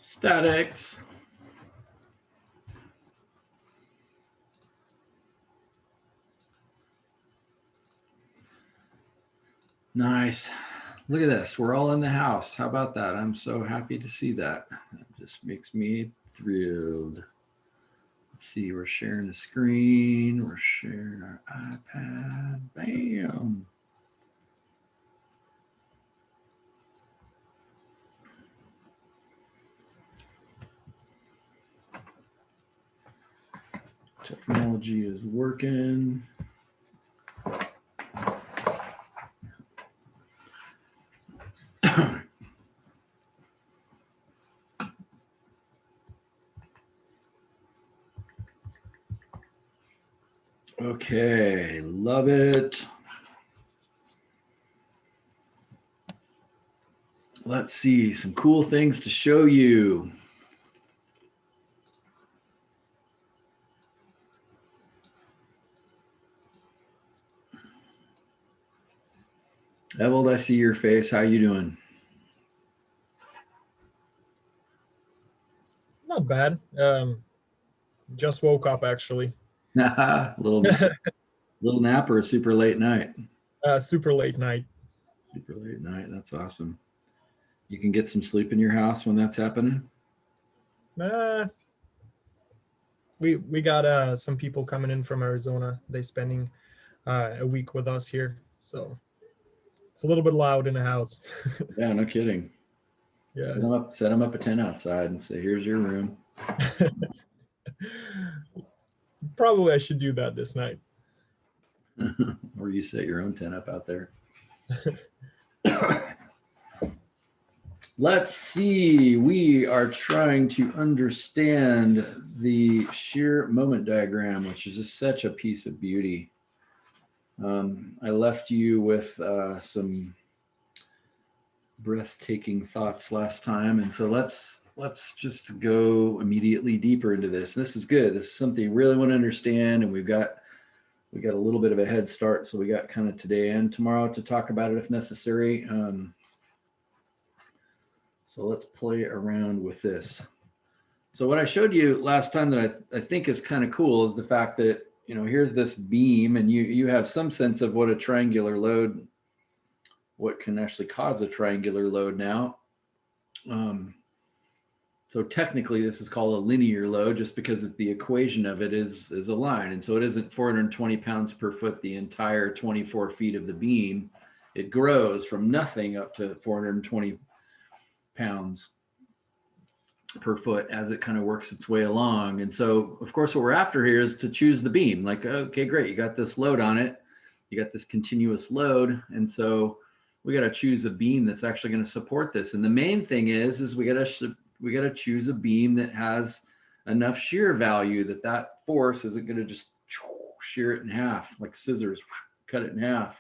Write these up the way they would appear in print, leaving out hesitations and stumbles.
Statics. Nice. Look at this. We're all in the house. How about that? I'm so happy to see that. That just makes me thrilled. Let's see. We're sharing the screen. We're sharing our iPad. Bam. Technology is working. Okay, love it. Let's see, some cool things to show you. Evald, I see your face. How you doing? Not bad. Just woke up actually. little nap or a super late night? Super late night. Super late night. That's awesome. You can get some sleep in your house when that's happening? We got some people coming in from Arizona. They spending a week with us here, so it's a little bit loud in the house. Yeah, no kidding. Yeah. Set them up a tent outside and say, "Here's your room." Probably I should do that this night. Or you set your own tent up out there. Let's see. We are trying to understand the shear moment diagram, which is just such a piece of beauty. I left you with some breathtaking thoughts last time, and so let's just go immediately deeper into this. This is good. This is something you really want to understand, and we got a little bit of a head start, so we got kind of today and tomorrow to talk about it if necessary. So let's play around with this. So what I showed you last time that I think is kind of cool is the fact that, you know, here's this beam and you have some sense of what a triangular load, what can actually cause a triangular load now. So technically this is called a linear load just because the equation of it is a line. And so it isn't 420 pounds per foot the entire 24 feet of the beam. It grows from nothing up to 420 pounds per foot as it kind of works its way along. And so, of course, what we're after here is to choose the beam. Like, okay, great, you got this load on it, you got this continuous load, and so we got to choose a beam that's actually going to support this. And the main thing is we got to choose a beam that has enough shear value that force isn't going to just shear it in half like scissors, cut it in half.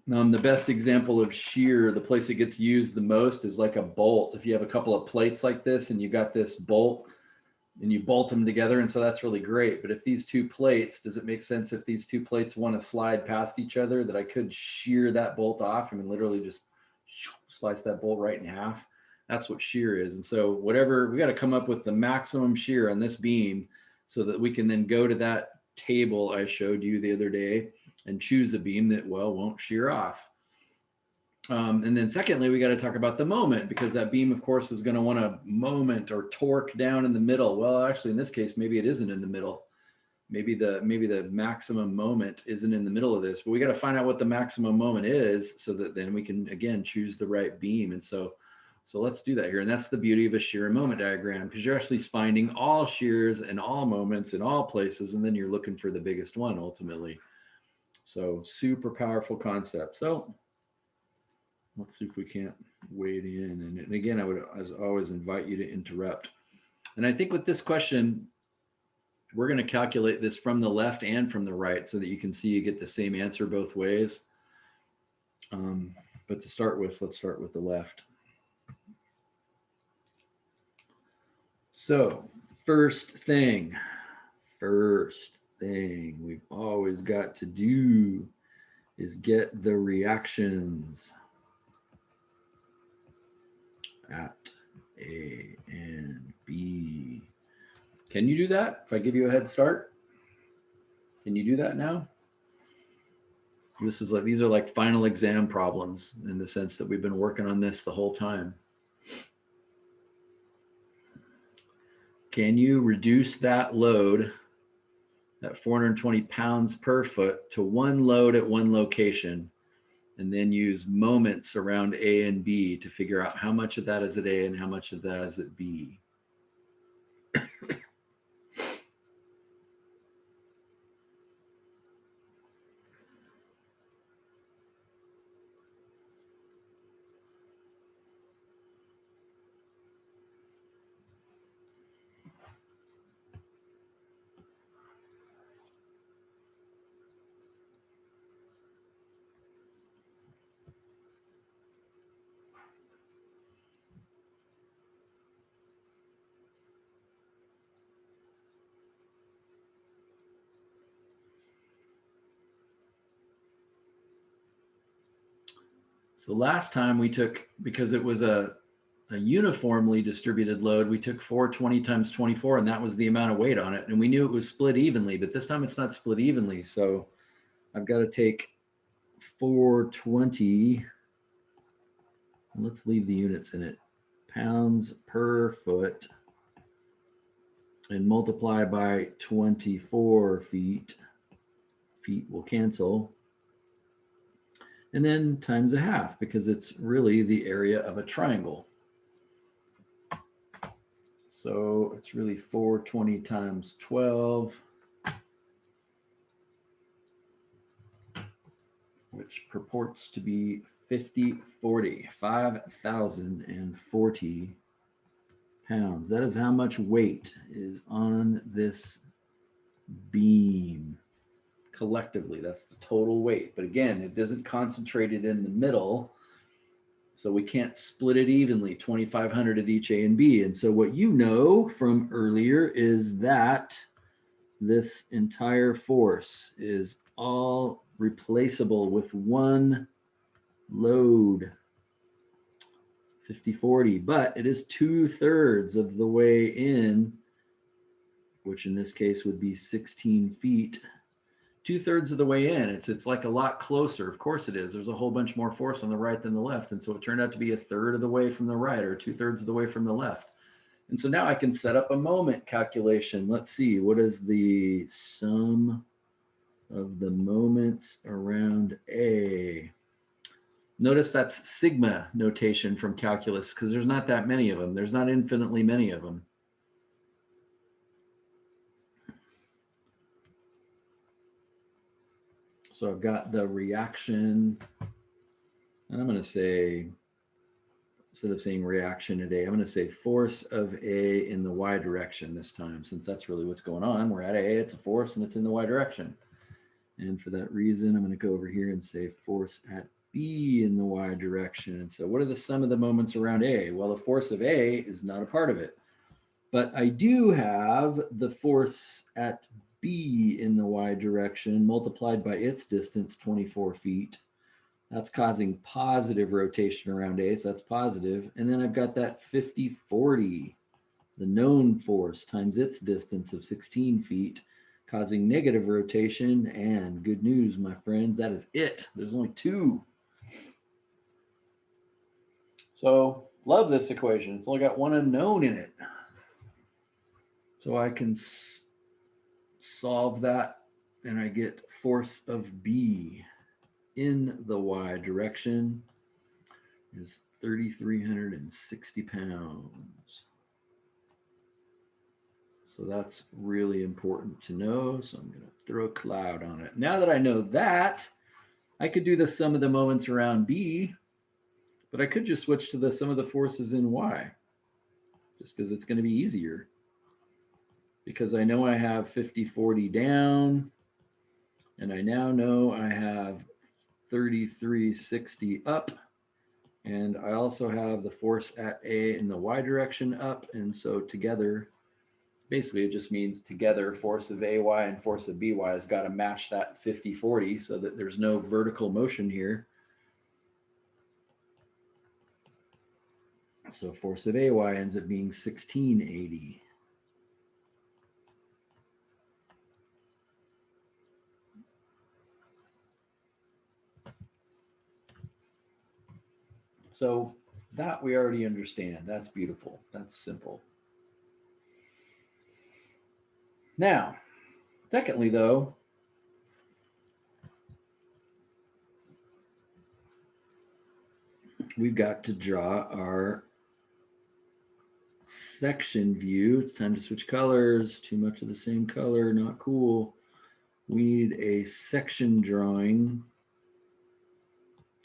The best example of shear, the place it gets used the most is like a bolt. If you have a couple of plates like this and you got this bolt and you bolt them together, and so that's really great. But if these two plates, does it make sense if these two plates want to slide past each other that I could shear that bolt off? I mean, literally just slice that bolt right in half. That's what shear is. And so whatever, we got to come up with the maximum shear on this beam so that we can then go to that table I showed you the other day and choose a beam that, well, won't shear off. And then secondly, we got to talk about the moment, because that beam, of course, is going to want to moment or torque down in the middle. Well, actually, in this case, maybe it isn't in the middle. Maybe the maximum moment isn't in the middle of this, but we got to find out what the maximum moment is so that then we can, again, choose the right beam. And so let's do that here. And that's the beauty of a shear and moment diagram, because you're actually finding all shears and all moments in all places, and then you're looking for the biggest one ultimately. So super powerful concept. So let's see if we can't wade in. And again, I would, as always, invite you to interrupt. And I think with this question, we're going to calculate this from the left and from the right so that you can see you get the same answer both ways. But to start with, let's start with the left. So first thing we've always got to do is get the reactions at A and B. Can you do that? If I give you a head start, can you do that now? This is like, these are like final exam problems in the sense that we've been working on this the whole time. Can you reduce that load, that 420 pounds per foot, to one load at one location, and then use moments around A and B to figure out how much of that is at A and how much of that is at B? So last time we took, because it was a uniformly distributed load, we took 420 times 24, and that was the amount of weight on it. And we knew it was split evenly, but this time it's not split evenly. So I've got to take 420, and let's leave the units in it, pounds per foot, and multiply by 24 feet. Feet will cancel. And then times a half, because it's really the area of a triangle. So it's really 420 times 12, which purports to be 5,040 pounds. That is how much weight is on this beam collectively. That's the total weight. But again, it doesn't concentrate it in the middle, so we can't split it evenly, 2,500 at each A and B. And so what you know from earlier is that this entire force is all replaceable with one load, 50/40, but it is 2/3 of the way in, which in this case would be 16 feet. 2/3 of the way in. It's like a lot closer. Of course it is. There's a whole bunch more force on the right than the left. And so it turned out to be 1/3 of the way from the right, or 2/3 of the way from the left. And so now I can set up a moment calculation. Let's see, what is the sum of the moments around A? Notice that's sigma notation from calculus, because there's not that many of them. There's not infinitely many of them. So I've got the reaction, and I'm going to say, instead of saying reaction at A, I'm going to say force of A in the y direction this time, since that's really what's going on. We're at A, it's a force, and it's in the y direction. And for that reason, I'm going to go over here and say force at B in the y direction. And so what are the sum of the moments around A? Well, the force of A is not a part of it. But I do have the force at B in the y direction multiplied by its distance, 24 feet. That's causing positive rotation around A, so that's positive. And then I've got that 50/40, the known force, times its distance of 16 feet, causing negative rotation. And good news, my friends, that is it. There's only two. So love this equation. It's only got one unknown in it. So I can solve that, and I get force of B in the y direction is 3,360 pounds. So that's really important to know. So I'm going to throw a cloud on it. Now that I know that, I could do the sum of the moments around B, but I could just switch to the sum of the forces in y, just because it's going to be easier. Because I know I have 50/40 down, and I now know I have 3,360 up, and I also have the force at A in the y direction up. And so together, basically it just means together force of AY and force of BY has got to match that 50/40 so that there's no vertical motion here. So force of AY ends up being 1680. So that we already understand. That's beautiful. That's simple. Now, secondly, though, we've got to draw our section view. It's time to switch colors. Too much of the same color, not cool. We need a section drawing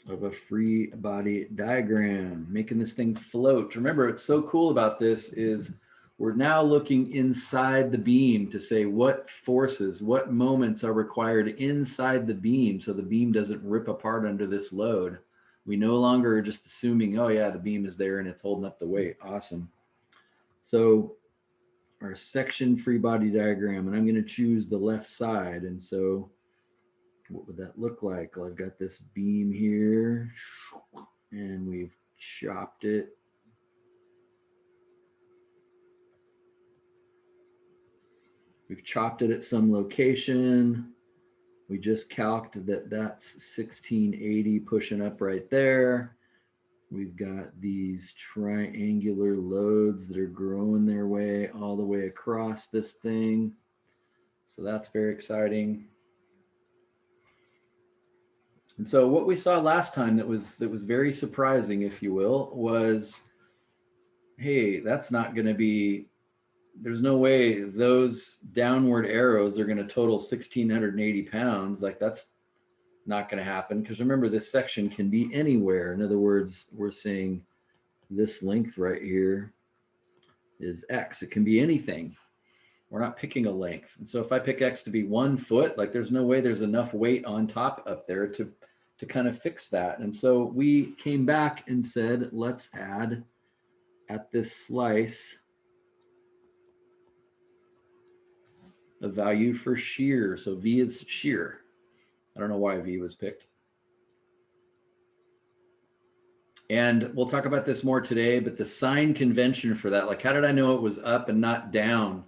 of a free body diagram, making this thing float. Remember, what's so cool about this is we're now looking inside the beam to say what forces, what moments are required inside the beam so the beam doesn't rip apart under this load. We no longer are just assuming, oh yeah, the beam is there and it's holding up the weight. Awesome. So our section free body diagram, and I'm going to choose the left side. And so what would that look like? Well, I've got this beam here and we've chopped it. We've chopped it at some location. We just calced that that's 1680 pushing up right there. We've got these triangular loads that are growing their way all the way across this thing. So that's very exciting. And so what we saw last time that was very surprising, if you will, was, hey, that's not going to be, there's no way those downward arrows are going to total 1,680 pounds. Like that's not going to happen, because remember, this section can be anywhere. In other words, we're saying this length right here is X. It can be anything. We're not picking a length. And so if I pick X to be 1 foot, like there's no way there's enough weight on top up there to kind of fix that. And so we came back and said, let's add at this slice a value for shear. So V is shear. I don't know why V was picked. And we'll talk about this more today, but the sign convention for that, like how did I know it was up and not down?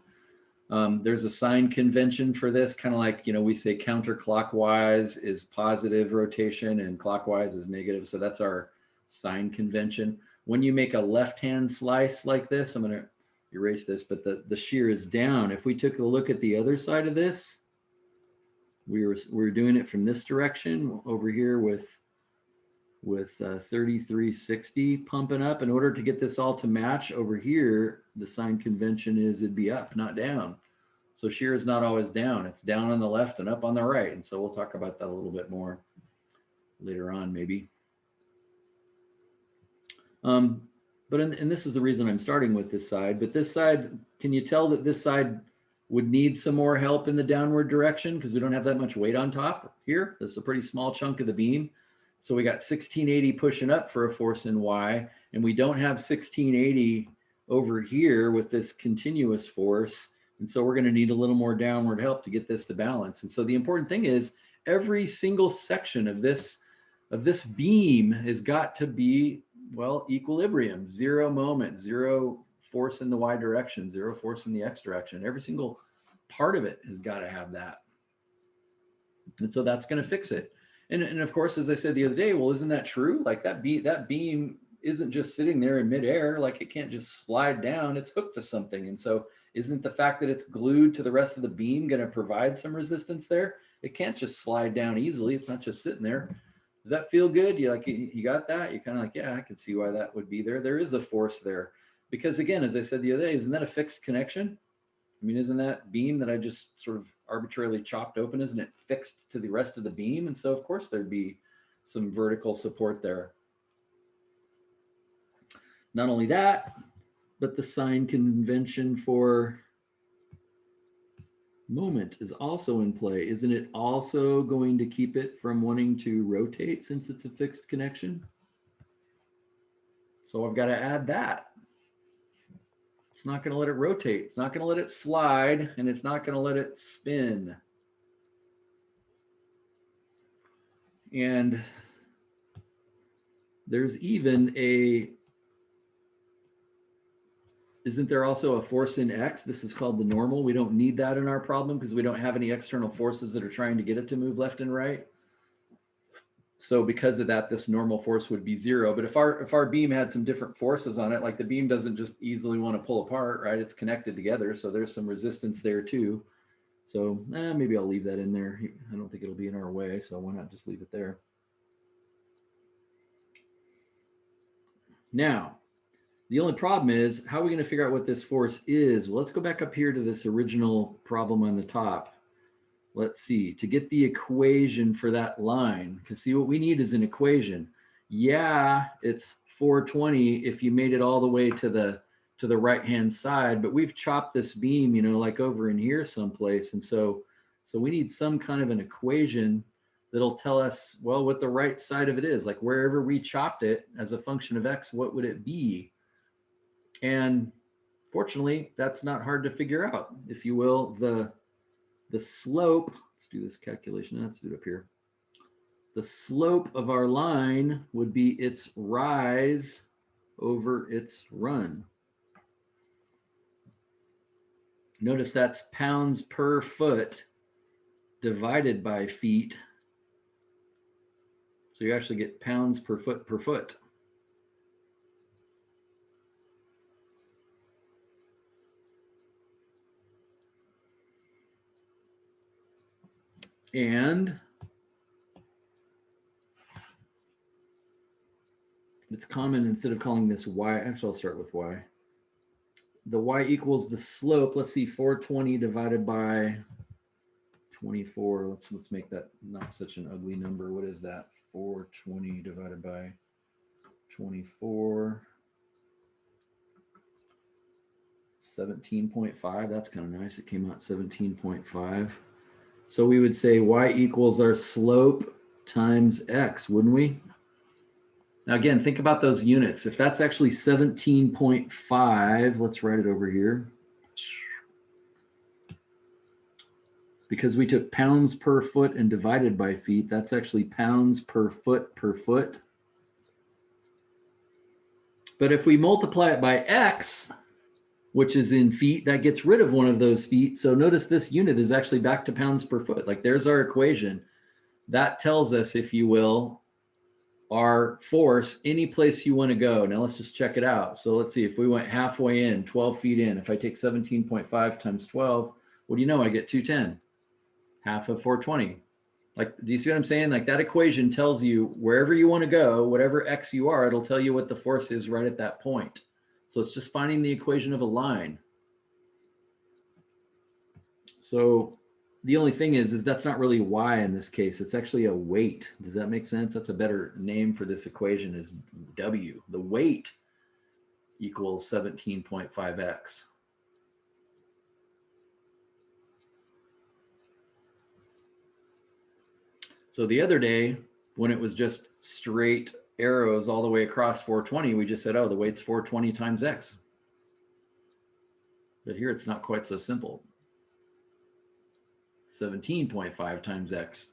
There's a sign convention for this, kind of like, you know, we say counterclockwise is positive rotation and clockwise is negative. So that's our sign convention. When you make a left-hand slice like this, I'm going to erase this, but the shear is down. If we took a look at the other side of this, we're doing it from this direction over here with 3360 pumping up. In order to get this all to match over here, the sign convention is it'd be up, not down. So shear is not always down. It's down on the left and up on the right. And so we'll talk about that a little bit more later on, maybe. And this is the reason I'm starting with this side. But this side, can you tell that this side would need some more help in the downward direction because we don't have that much weight on top here? This is a pretty small chunk of the beam. So we got 1680 pushing up for a force in Y, and we don't have 1680 over here with this continuous force. And so we're going to need a little more downward help to get this to balance. And so the important thing is every single section of this beam has got to be, well, equilibrium, zero moment, zero force in the Y direction, zero force in the X direction. Every single part of it has got to have that. And so that's going to fix it. And of course, as I said the other day, well, isn't that true? Like that beam isn't just sitting there in midair. Like it can't just slide down. It's hooked to something. And so isn't the fact that it's glued to the rest of the beam going to provide some resistance there? It can't just slide down easily. It's not just sitting there. Does that feel good? You got that? You're kind of like, yeah, I can see why that would be there. There is a force there. Because again, as I said the other day, isn't that a fixed connection? I mean, isn't that beam that I just sort of arbitrarily chopped open, isn't it fixed to the rest of the beam? And so of course there'd be some vertical support there. Not only that, but the sign convention for moment is also in play. Isn't it also going to keep it from wanting to rotate since it's a fixed connection? So I've got to add that. It's not going to let it rotate. It's not going to let it slide, and it's not going to let it spin. And there's even a isn't there also a force in X? This is called the normal. We don't need that in our problem because we don't have any external forces that are trying to get it to move left and right. So because of that, this normal force would be 0. But if our beam had some different forces on it, like the beam doesn't just easily want to pull apart, right? It's connected together. So there's some resistance there too. So maybe I'll leave that in there. I don't think it'll be in our way. So why not just leave it there? Now, the only problem is, how are we going to figure out what this force is? Well, let's go back up here to this original problem on the top. Let's see, to get the equation for that line, because see, what we need is an equation. Yeah, it's 420 if you made it all the way to the right-hand side, but we've chopped this beam, like over in here someplace. And so we need some kind of an equation that'll tell us, well, what the right side of it is. Like wherever we chopped it as a function of X, what would it be? And fortunately, that's not hard to figure out. If you will, the slope, let's do this calculation, let's do it up here. The slope of our line would be its rise over its run. Notice that's pounds per foot divided by feet. So you actually get pounds per foot per foot. And it's common, instead of calling this y, actually I'll start with y. The y equals the slope. Let's see, 420 divided by 24. Let's make that not such an ugly number. What is that? 420 divided by 24. 17.5. That's kind of nice. It came out 17.5. So we would say y equals our slope times x, wouldn't we? Now again, think about those units. If that's actually 17.5, let's write it over here. Because we took pounds per foot and divided by feet, that's actually pounds per foot per foot. But if we multiply it by x, which is in feet, that gets rid of one of those feet. So notice this unit is actually back to pounds per foot. Like there's our equation. That tells us, if you will, our force any place you want to go. Now let's just check it out. So let's see, if we went halfway in, 12 feet in, if I take 17.5 times 12, what do you know? I get 210, half of 420. Like, do you see what I'm saying? Like that equation tells you wherever you want to go, whatever x you are, it'll tell you what the force is right at that point. So it's just finding the equation of a line. So the only thing is that's not really y in this case. It's actually a weight. Does that make sense? That's a better name for this equation, is w. The weight equals 17.5x. So the other day, when it was just straight arrows all the way across 420, we just said, oh, the weight's 420 times x. But here it's not quite so simple. 17.5 times x.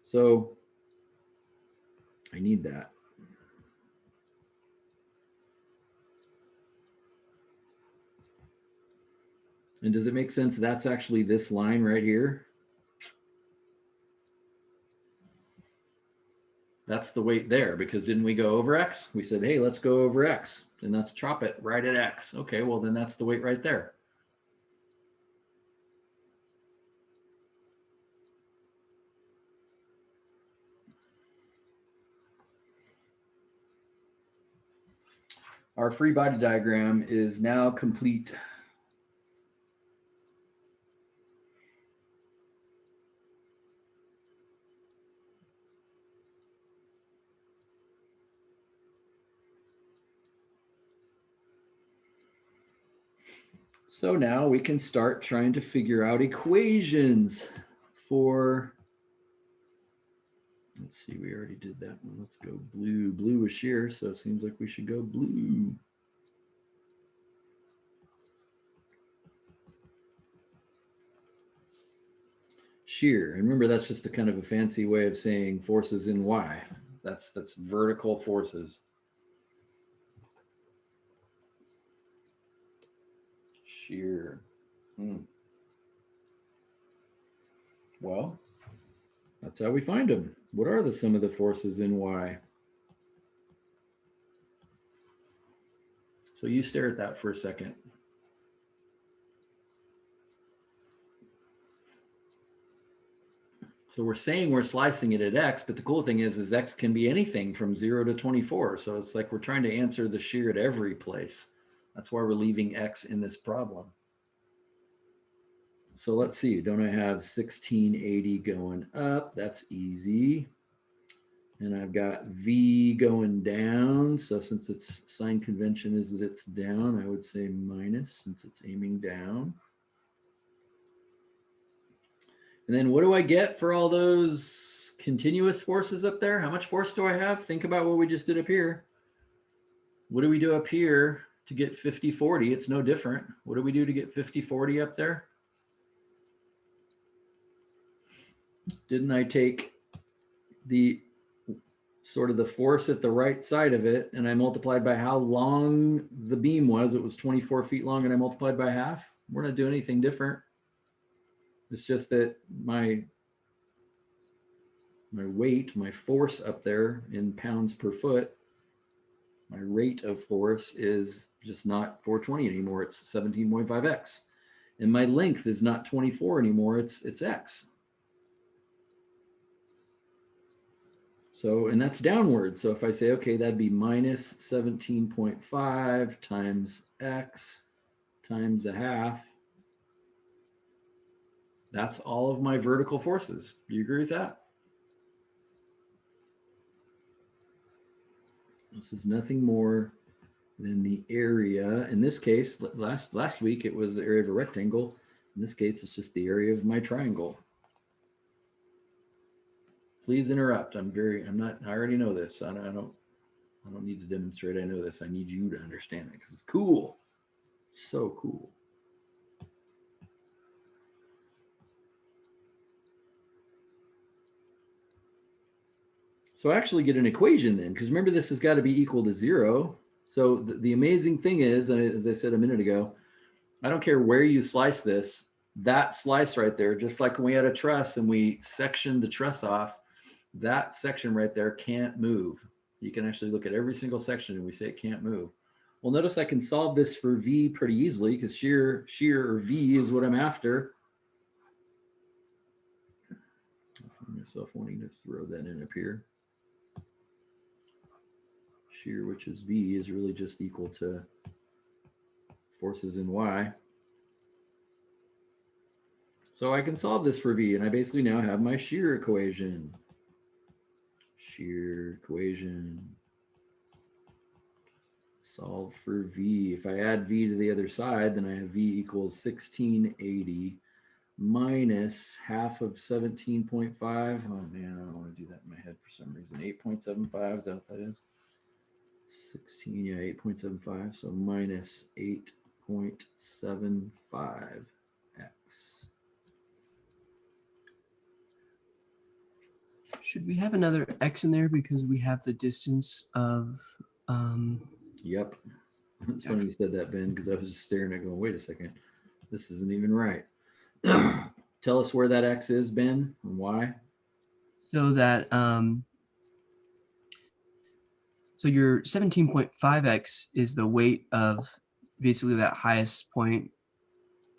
So I need that. And does it make sense? That's actually this line right here. That's the weight there, because didn't we go over x? We said, hey, let's go over x, and let's chop it right at x. Okay, well then that's the weight right there. Our free body diagram is now complete. So now we can start trying to figure out equations for, let's see, we already did that one. Let's go blue. Blue is shear, so it seems like we should go blue. Shear, and remember that's just a kind of a fancy way of saying forces in y. That's vertical forces. shear. Well, that's how we find them. What are the sum of the forces in Y? So you stare at that for a second. So we're saying we're slicing it at X, but the cool thing is X can be anything from 0 to 24. So it's like we're trying to answer the shear at every place. That's why we're leaving X in this problem. So let's see, don't I have 1680 going up? That's easy. And I've got V going down. So since its sign convention is that it's down, I would say minus since it's aiming down. And then what do I get for all those continuous forces up there? How much force do I have? Think about what we just did up here. What do we do up here to get 50-40? It's no different. What do we do to get 50-40 up there? Didn't I take the sort of the force at the right side of it and I multiplied by how long the beam was? It was 24 feet long and I multiplied by half. We're not doing anything different. It's just that my weight, my force up there in pounds per foot, my rate of force is just not 420 anymore. It's 17.5x. And my length is not 24 anymore. It's x. So, and that's downward. So if I say, okay, that'd be minus 17.5 times x times a half. That's all of my vertical forces. Do you agree with that? This is nothing more than the area. In this case, last week, it was the area of a rectangle. In this case, it's just the area of my triangle. Please interrupt. I already know this. I don't need to demonstrate. I know this. I need you to understand it because it's cool. So cool. So I actually get an equation then, because remember this has got to be equal to 0. So the amazing thing is, as I said a minute ago, I don't care where you slice this, that slice right there, just like when we had a truss and we sectioned the truss off, that section right there can't move. You can actually look at every single section and we say it can't move. Well, notice I can solve this for V pretty easily because shear or V is what I'm after. I find myself wanting to throw that in up here. Shear, which is V, is really just equal to forces in Y. So I can solve this for V, and I basically now have my shear equation. Shear equation. Solve for V. If I add V to the other side, then I have V equals 1680 minus half of 17.5. Oh man, I don't want to do that in my head for some reason. 8.75, is that what that is? 16, yeah, 8.75. So minus 8.75x. Should we have another x in there because we have the distance of Yep. That's funny you said that, Ben, because I was just staring at going, wait a second, this isn't even right. Tell us where that x is, Ben, and why. so that so your 17.5x is the weight of basically that highest point.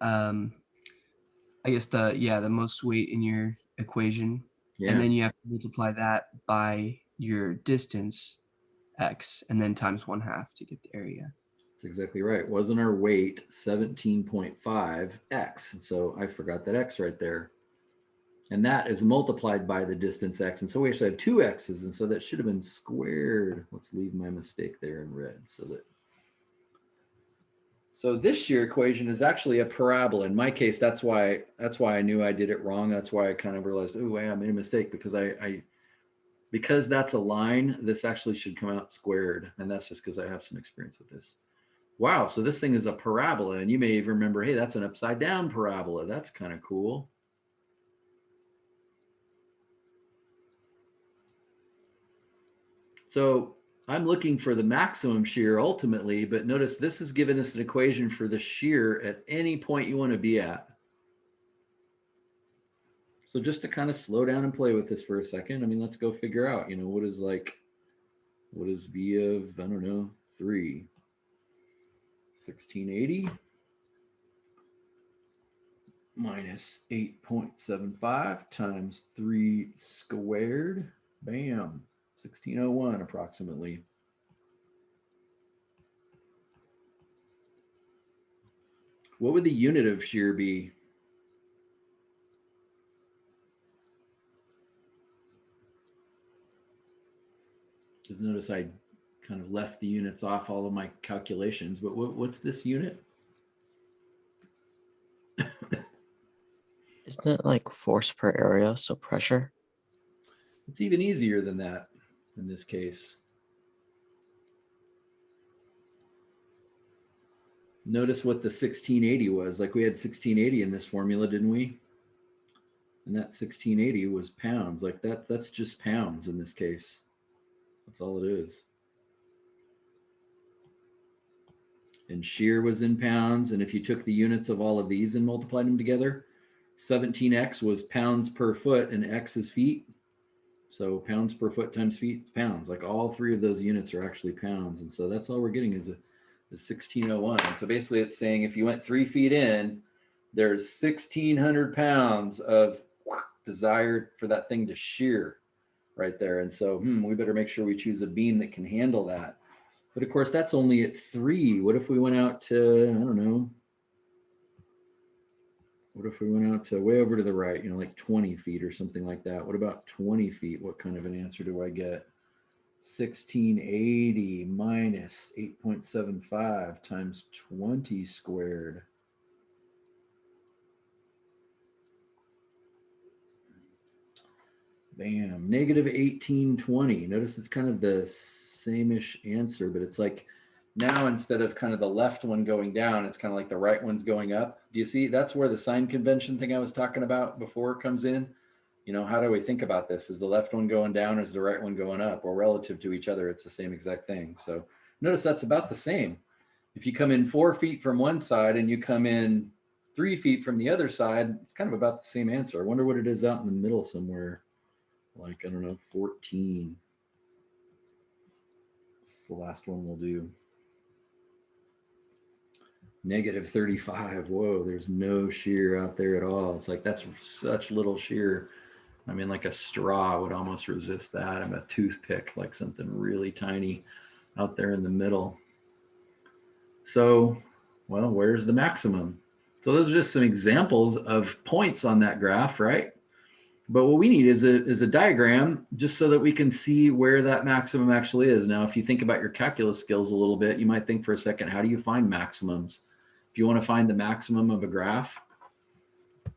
I guess the most weight in your equation. Yeah. And then you have to multiply that by your distance x and then times 1/2 to get the area. That's exactly right. Wasn't our weight 17.5x? And so I forgot that x right there. And that is multiplied by the distance x. And so we actually have two x's. And so that should have been squared. Let's leave my mistake there in red. So this shear equation is actually a parabola. In my case, that's why I knew I did it wrong. That's why I kind of realized, oh, I made a mistake because because that's a line, this actually should come out squared. And that's just because I have some experience with this. Wow, so this thing is a parabola. And you may even remember, hey, that's an upside down parabola. That's kind of cool. So I'm looking for the maximum shear ultimately, but notice this has given us an equation for the shear at any point you want to be at. So just to kind of slow down and play with this for a second, I mean, let's go figure out, you know, what is V of, I don't know, 3? 1680 minus 8.75 times 3 squared. Bam. 1601 approximately. What would the unit of shear be? Just notice I kind of left the units off all of my calculations, but what's this unit? Isn't it like force per area, so pressure? It's even easier than that in this case. Notice what the 1680 was. Like we had 1680 in this formula, didn't we? And that 1680 was pounds. Like that's just pounds in this case. That's all it is. And shear was in pounds. And if you took the units of all of these and multiplied them together, 17x was pounds per foot and x is feet. So pounds per foot times feet is pounds. Like all three of those units are actually pounds. And so that's all we're getting is a 1601. So basically it's saying if you went 3 feet in, there's 1,600 pounds of desired for that thing to shear right there. And so we better make sure we choose a beam that can handle that. But of course, that's only at 3. What if we went out to, I don't know, what if we went out to way over to the right, you know, like 20 feet or something like that? What about 20 feet? What kind of an answer do I get? 1680 minus 8.75 times 20 squared. Bam, negative 1820. Notice it's kind of the same-ish answer, but it's like now instead of kind of the left one going down, it's kind of like the right one's going up. Do you see? That's where the sign convention thing I was talking about before comes in. You know, how do we think about this? Is the left one going down or is the right one going up? Or relative to each other, it's the same exact thing. So notice that's about the same. If you come in 4 feet from one side and you come in 3 feet from the other side, it's kind of about the same answer. I wonder what it is out in the middle somewhere. Like, I don't know, 14. This is the last one we'll do. Negative 35. Whoa, there's no shear out there at all. It's like that's such little shear. I mean, like a straw would almost resist that. I'm a toothpick, like something really tiny out there in the middle. So, well, where's the maximum? So those are just some examples of points on that graph, right? But what we need is a diagram just so that we can see where that maximum actually is. Now, if you think about your calculus skills a little bit, you might think for a second, how do you find maximums? If you want to find the maximum of a graph,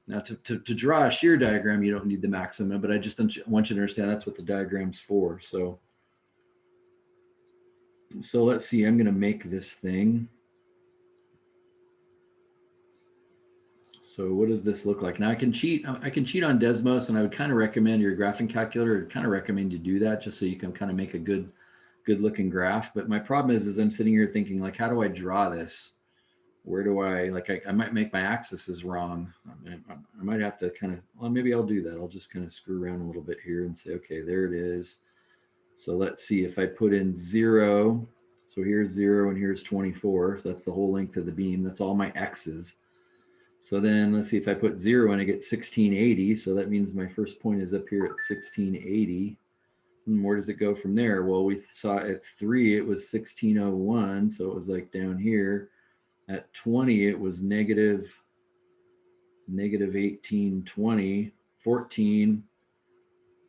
now to draw a shear diagram, you don't need the maximum, but I just want you to understand that's what the diagram's for. So let's see, I'm going to make this thing. So what does this look like? Now I can cheat on Desmos, and I would kind of recommend your graphing calculator. I'd kind of recommend you do that just so you can kind of make a good looking graph. But my problem is I'm sitting here thinking, like, how do I draw this? Where do I, like, I might make my axes wrong. I might have to kind of, well, maybe I'll do that. I'll just kind of screw around a little bit here and say, okay, there it is. So let's see if I put in 0. So here's 0 and here's 24. So that's the whole length of the beam. That's all my X's. So then let's see if I put 0 and I get 1680. So that means my first point is up here at 1680. And where does it go from there? Well, we saw at 3, it was 1601. So it was like down here. At 20, it was negative 1820, 14.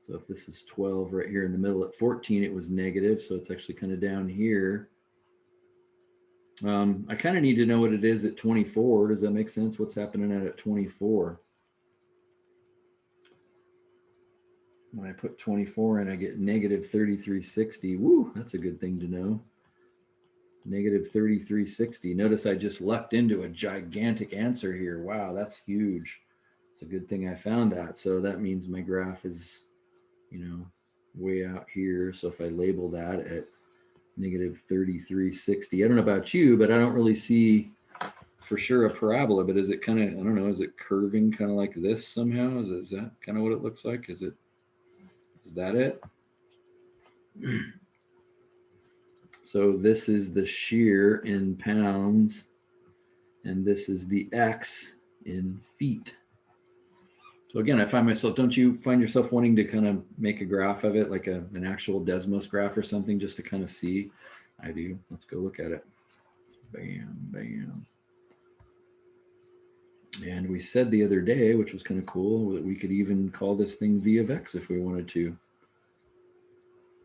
So if this is 12 right here in the middle, at 14, it was negative. So it's actually kind of down here. I kind of need to know what it is at 24. Does that make sense? What's happening at 24? When I put 24 in, I get negative 3360. Woo, that's a good thing to know. Negative 3360. Notice I just leapt into a gigantic answer here. Wow, that's huge. It's a good thing I found that. So that means my graph is, you know, way out here. So if I label that at negative 3360. I don't know about you, but I don't really see for sure a parabola, but is it kind of, I don't know, is it curving kind of like this somehow? Is that kind of what it looks like? Is that it? So this is the shear in pounds, and this is the X in feet. So again, I find myself, don't you find yourself wanting to kind of make a graph of it, like an actual Desmos graph or something, just to kind of see? I do. Let's go look at it. Bam, bam. And we said the other day, which was kind of cool, that we could even call this thing V of X if we wanted to.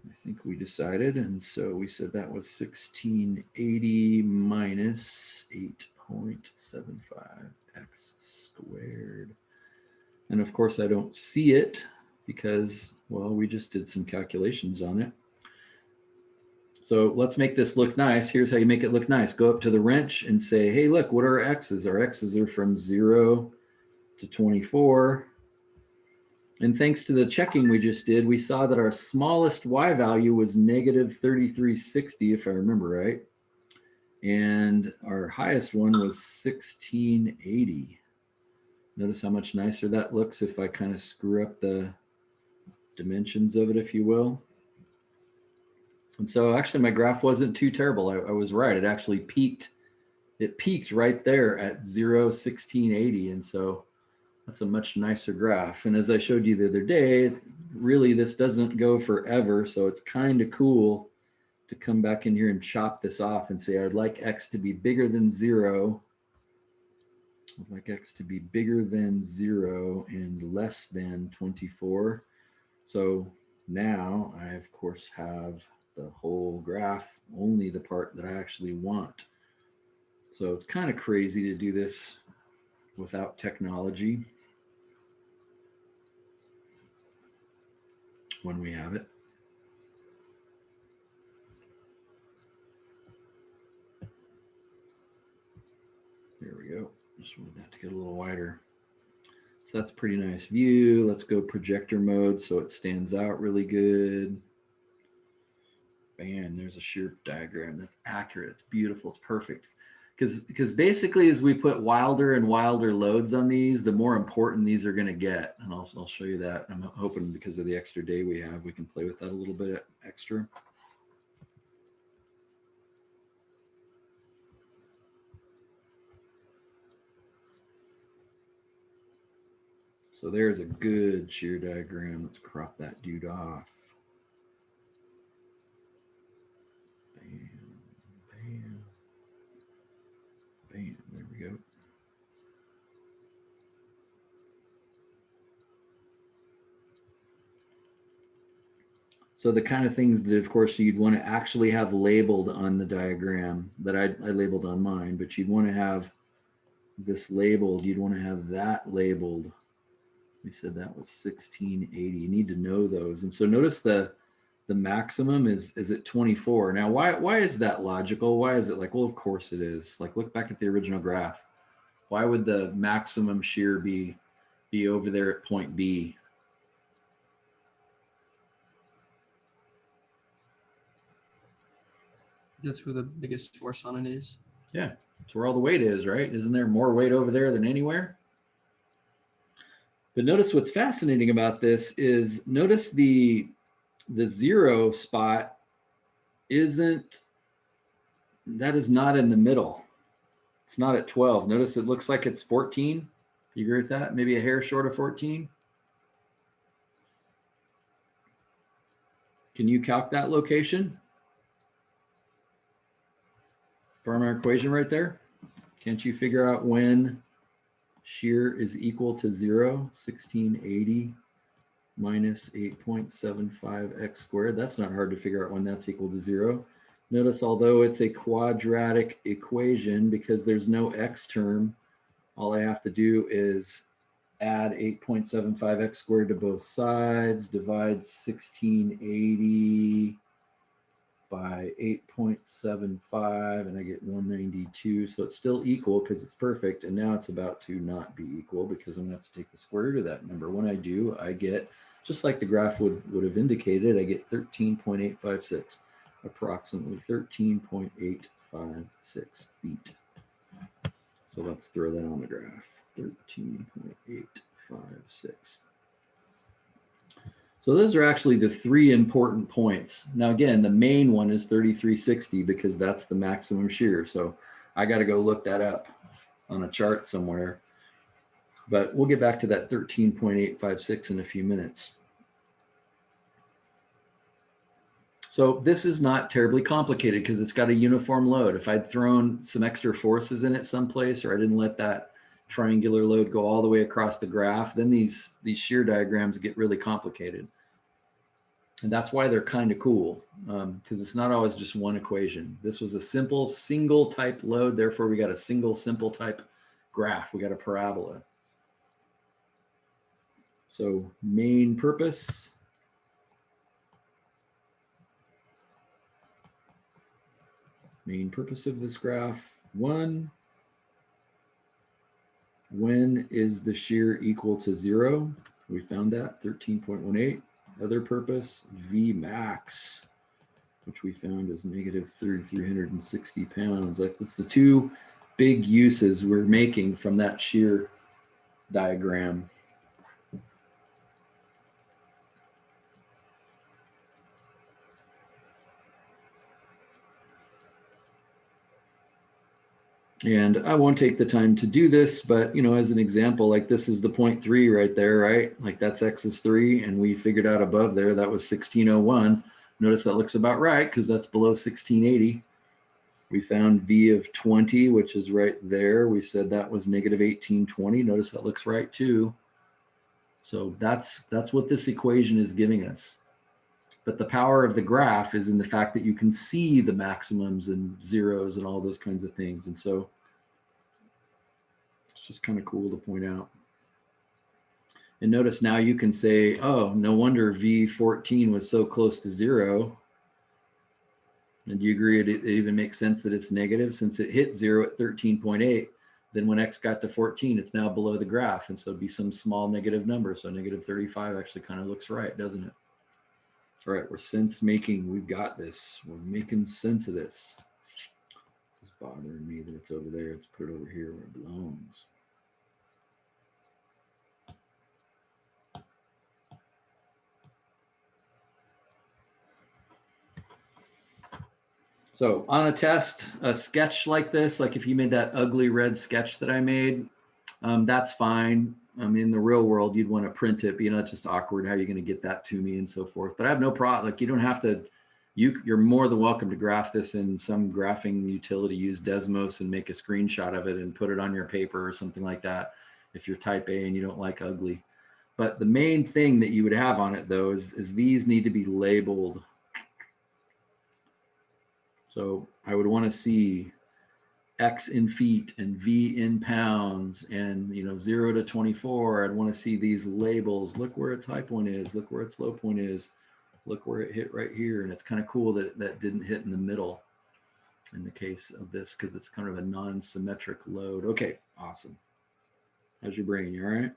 I think we decided, and so we said that was 1680 minus 8.75 x squared. And of course, I don't see it because, well, we just did some calculations on it. So let's make this look nice. Here's how you make it look nice. Go up to the wrench and say, hey, look, what are our x's? Our x's are from 0 to 24. And thanks to the checking we just did, we saw that our smallest y value was negative 3360, if I remember right. And our highest one was 1680. Notice how much nicer that looks if I kind of screw up the dimensions of it, if you will. And so actually my graph wasn't too terrible. I was right. It actually peaked. It peaked right there at 0, 1680. And so that's a much nicer graph. And as I showed you the other day, really this doesn't go forever. So it's kind of cool to come back in here and chop this off and say, I'd like X to be bigger than 0. I'd like X to be bigger than 0 and less than 24. So now I, of course, have the whole graph, only the part that I actually want. So it's kind of crazy to do this without technology when we have it. There we go. Just wanted that to get a little wider. So that's a pretty nice view. Let's go projector mode so it stands out really good. Bam, there's a shear diagram. That's accurate. It's beautiful. It's perfect. Because basically as we put wilder and wilder loads on these, the more important these are going to get. And I'll show you that. I'm hoping because of the extra day we have, we can play with that a little bit extra. So there's a good shear diagram. Let's crop that dude off. Bam, bam, bam. There we go. So the kind of things that, of course, you'd want to actually have labeled on the diagram that I labeled on mine, but you'd want to have this labeled. You'd want to have that labeled. We said that was 1680. You need to know those. And so notice the maximum is at 24. Now, why is that logical? Why is it like, well, of course it is. Like, look back at the original graph. Why would the maximum shear be over there at point B? That's where the biggest force on it is. Yeah, it's where all the weight is, right? Isn't there more weight over there than anywhere? But notice what's fascinating about this is notice the 0 spot isn't, that is not in the middle. It's not at 12. Notice it looks like it's 14. You agree with that? Maybe a hair short of 14. Can you calc that location from our equation right there? Can't you figure out when shear is equal to 0? 1680 minus 8.75 x squared. That's not hard to figure out when that's equal to 0. Notice, although it's a quadratic equation, because there's no x term, all I have to do is add 8.75 x squared to both sides, divide 1680 by 8.75, and I get 192. So it's still equal because it's perfect. And now it's about to not be equal because I'm going to have to take the square root of that number. When I do, I get, just like the graph would have indicated, I get 13.856. approximately 13.856 feet. So let's throw that on the graph, 13.856. So those are actually the three important points. Now, again, the main one is 3360 because that's the maximum shear. So I got to go look that up on a chart somewhere. But we'll get back to that 13.856 in a few minutes. So this is not terribly complicated because it's got a uniform load. If I'd thrown some extra forces in it someplace, or I didn't let that triangular load go all the way across the graph, then these shear diagrams get really complicated. And that's why they're kind of cool, because it's not always just one equation. This was a simple single type load, therefore we got a single simple type graph. We got a parabola. So main purpose. Main purpose of this graph, 1, when is the shear equal to 0? We found that, 13.18. Other purpose, V max, which we found is negative 360 pounds. Like, this is the two big uses we're making from that shear diagram. And I won't take the time to do this, but as an example, like this is the 0.3 right there, right? Like that's X is 3, and we figured out above there that was 1601. Notice that looks about right because that's below 1680. We found V of 20, which is right there. We said that was negative 1820. Notice that looks right too. So that's what this equation is giving us. But the power of the graph is in the fact that you can see the maximums and zeros and all those kinds of things. And so it's just kind of cool to point out. And notice now you can say, oh, no wonder V14 was so close to 0. And do you agree it even makes sense that it's negative since it hit 0 at 13.8? Then when X got to 14, it's now below the graph. And so it'd be some small negative number. So negative 35 actually kind of looks right, doesn't it? All right, we're sense making. We've got this. We're making sense of this. It's bothering me that it's over there. Let's put it over here where it belongs. So on a test, a sketch like this, like if you made that ugly red sketch that I made, that's fine. In the real world, you'd want to print it, but it's just awkward. How are you going to get that to me and so forth? But I have no problem. Like, you don't have to, you're more than welcome to graph this in some graphing utility, use Desmos and make a screenshot of it and put it on your paper or something like that if you're type A and you don't like ugly. But the main thing that you would have on it, though, is these need to be labeled. So I would want to see X in feet and V in pounds and 0 to 24. I'd want to see these labels. Look where its high point is. Look where its low point is. Look where it hit right here. And it's kind of cool that that didn't hit in the middle in the case of this because it's kind of a non-symmetric load. Okay, awesome. How's your brain? You all right?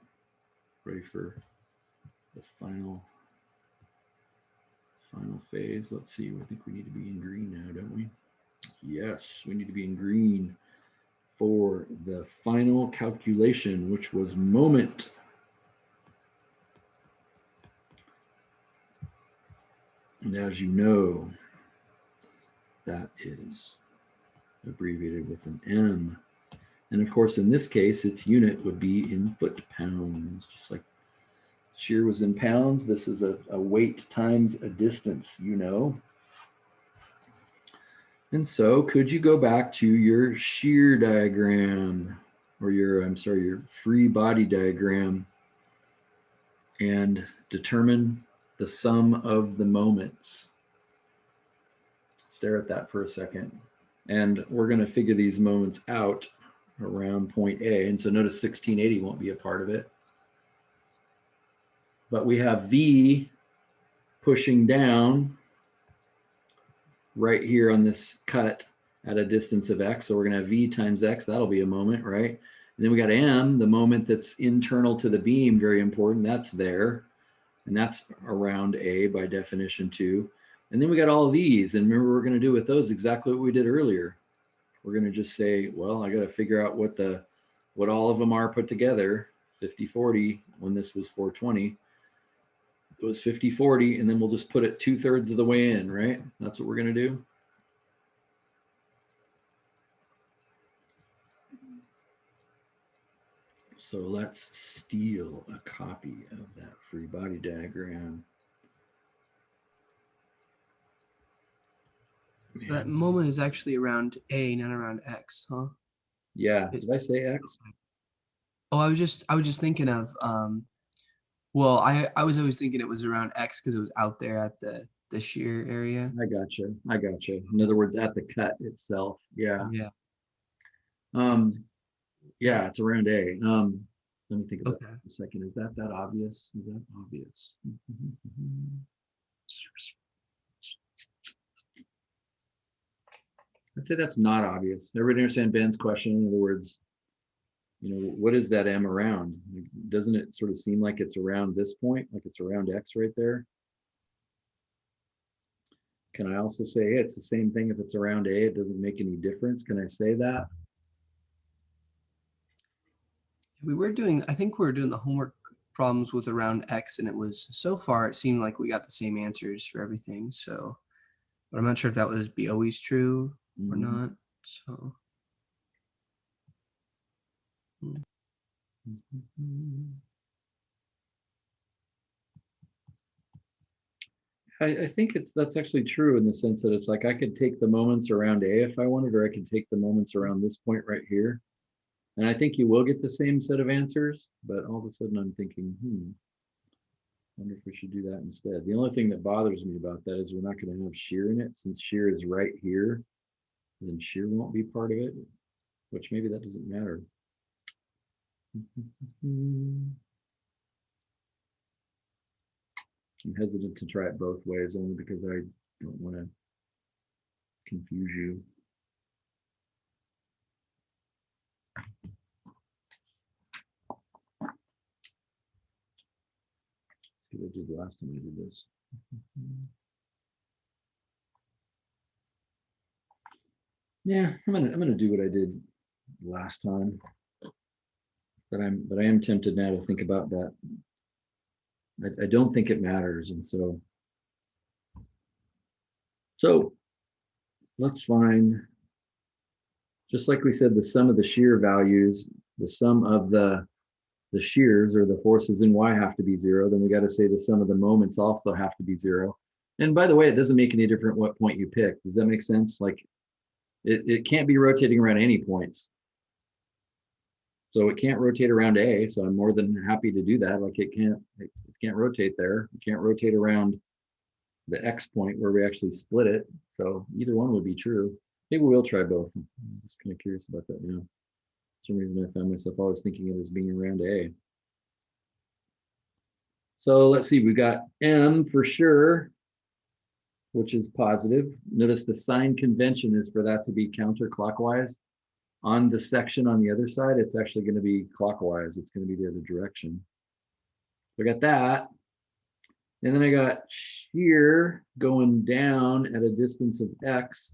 Ready for the final phase? Let's see. I think we need to be in green now, don't we? Yes, we need to be in green for the final calculation, which was moment. And as you know, that is abbreviated with an M. And of course, in this case, its unit would be in foot-pounds, just like shear was in pounds. This is a weight times a distance, And so could you go back to your shear diagram or your free body diagram and determine the sum of the moments? Stare at that for a second. And we're going to figure these moments out around point A. And so notice 1680 won't be a part of it. But we have V pushing down right here on this cut at a distance of X. So we're going to have V times X. That'll be a moment, right? And then we got M, the moment that's internal to the beam, very important. That's there. And that's around A by definition too. And then we got all of these. And remember, we're going to do with those exactly what we did earlier. We're going to just say, well, I got to figure out what all of them are put together. 50-40 when this was 420. It was 50-40, and then we'll just put it 2/3 of the way in, right? That's what we're going to do. So let's steal a copy of that free body diagram. So that moment is actually around A, not around X, huh? Yeah. Did I say X? Oh, I was just thinking of well, I was always thinking it was around X because it was out there at the shear area. I gotcha. I gotcha. In other words, at the cut itself. Yeah. Yeah. Yeah, it's around A. Let me think about Okay. that for a second. Is that obvious? Is that obvious? I'd say that's not obvious. Everybody understand Ben's question? In other words, what is that M around? Doesn't it sort of seem like it's around this point, like it's around X right there? Can I also say, hey, it's the same thing if it's around A, it doesn't make any difference? Can I say that? I think we were doing the homework problems with around X, and it was, so far, it seemed like we got the same answers for everything. So, but I'm not sure if that would be always true or not. So. I think that's actually true in the sense that it's like I could take the moments around A if I wanted, or I could take the moments around this point right here. And I think you will get the same set of answers, but all of a sudden I'm thinking, wonder if we should do that instead. The only thing that bothers me about that is we're not going to have shear in it. Since shear is right here, then shear won't be part of it, which maybe that doesn't matter. I'm hesitant to try it both ways only because I don't want to confuse you. Let's see what I did last time I did this. Yeah, I'm gonna do what I did last time. But I am tempted now to think about that. I don't think it matters, and so let's find, just like we said, the sum of the shear values, the sum of the shears or the forces in Y have to be 0. Then we got to say the sum of the moments also have to be 0. And by the way, it doesn't make any difference what point you pick. Does that make sense? Like it can't be rotating around any points. So it can't rotate around A. So I'm more than happy to do that. Like it can't rotate there. It can't rotate around the X point where we actually split it. So either one would be true. Maybe we'll try both. I'm just kind of curious about that now. For some reason I found myself always thinking of it as being around A. So let's see, we got M for sure, which is positive. Notice the sign convention is for that to be counterclockwise. On the section on the other side, it's actually going to be clockwise. It's going to be the other direction. So I got that. And then I got shear going down at a distance of X.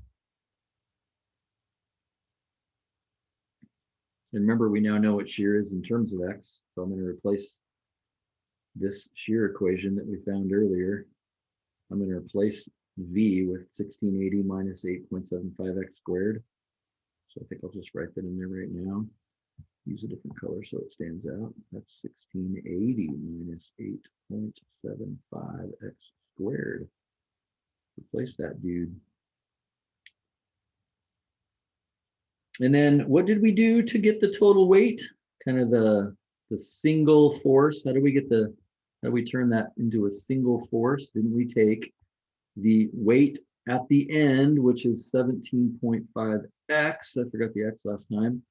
And remember, we now know what shear is in terms of X. So I'm going to replace this shear equation that we found earlier. I'm going to replace V with 1680 minus 8.75x squared. So I think I'll just write that in there right now. Use a different color so it stands out. That's 1680 minus 8.75x squared. Replace that dude. And then what did we do to get the total weight? Kind of the single force. How do we turn that into a single force? Didn't we take the weight at the end, which is 17.5x, I forgot the x last time,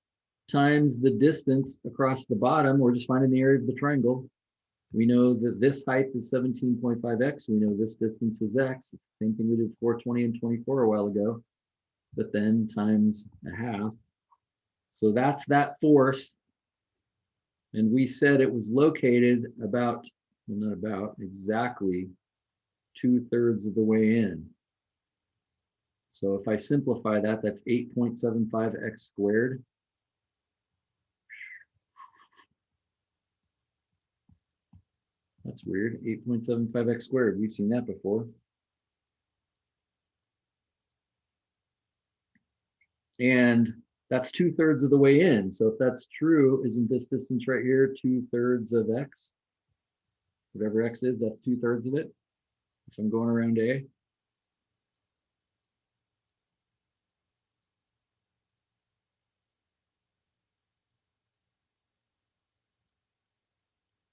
times the distance across the bottom. We're just finding the area of the triangle. We know that this height is 17.5x. We know this distance is x. Same thing we did 420 and 24 a while ago, but then times a half. So that's that force. And we said it was located about, well, not about, exactly 2/3 of the way in. So if I simplify that, that's 8.75x squared. That's weird, 8.75x squared. We've seen that before. And that's 2/3 of the way in. So if that's true, isn't this distance right here 2/3 of x? Whatever x is, that's 2/3 of it. If I'm going around A.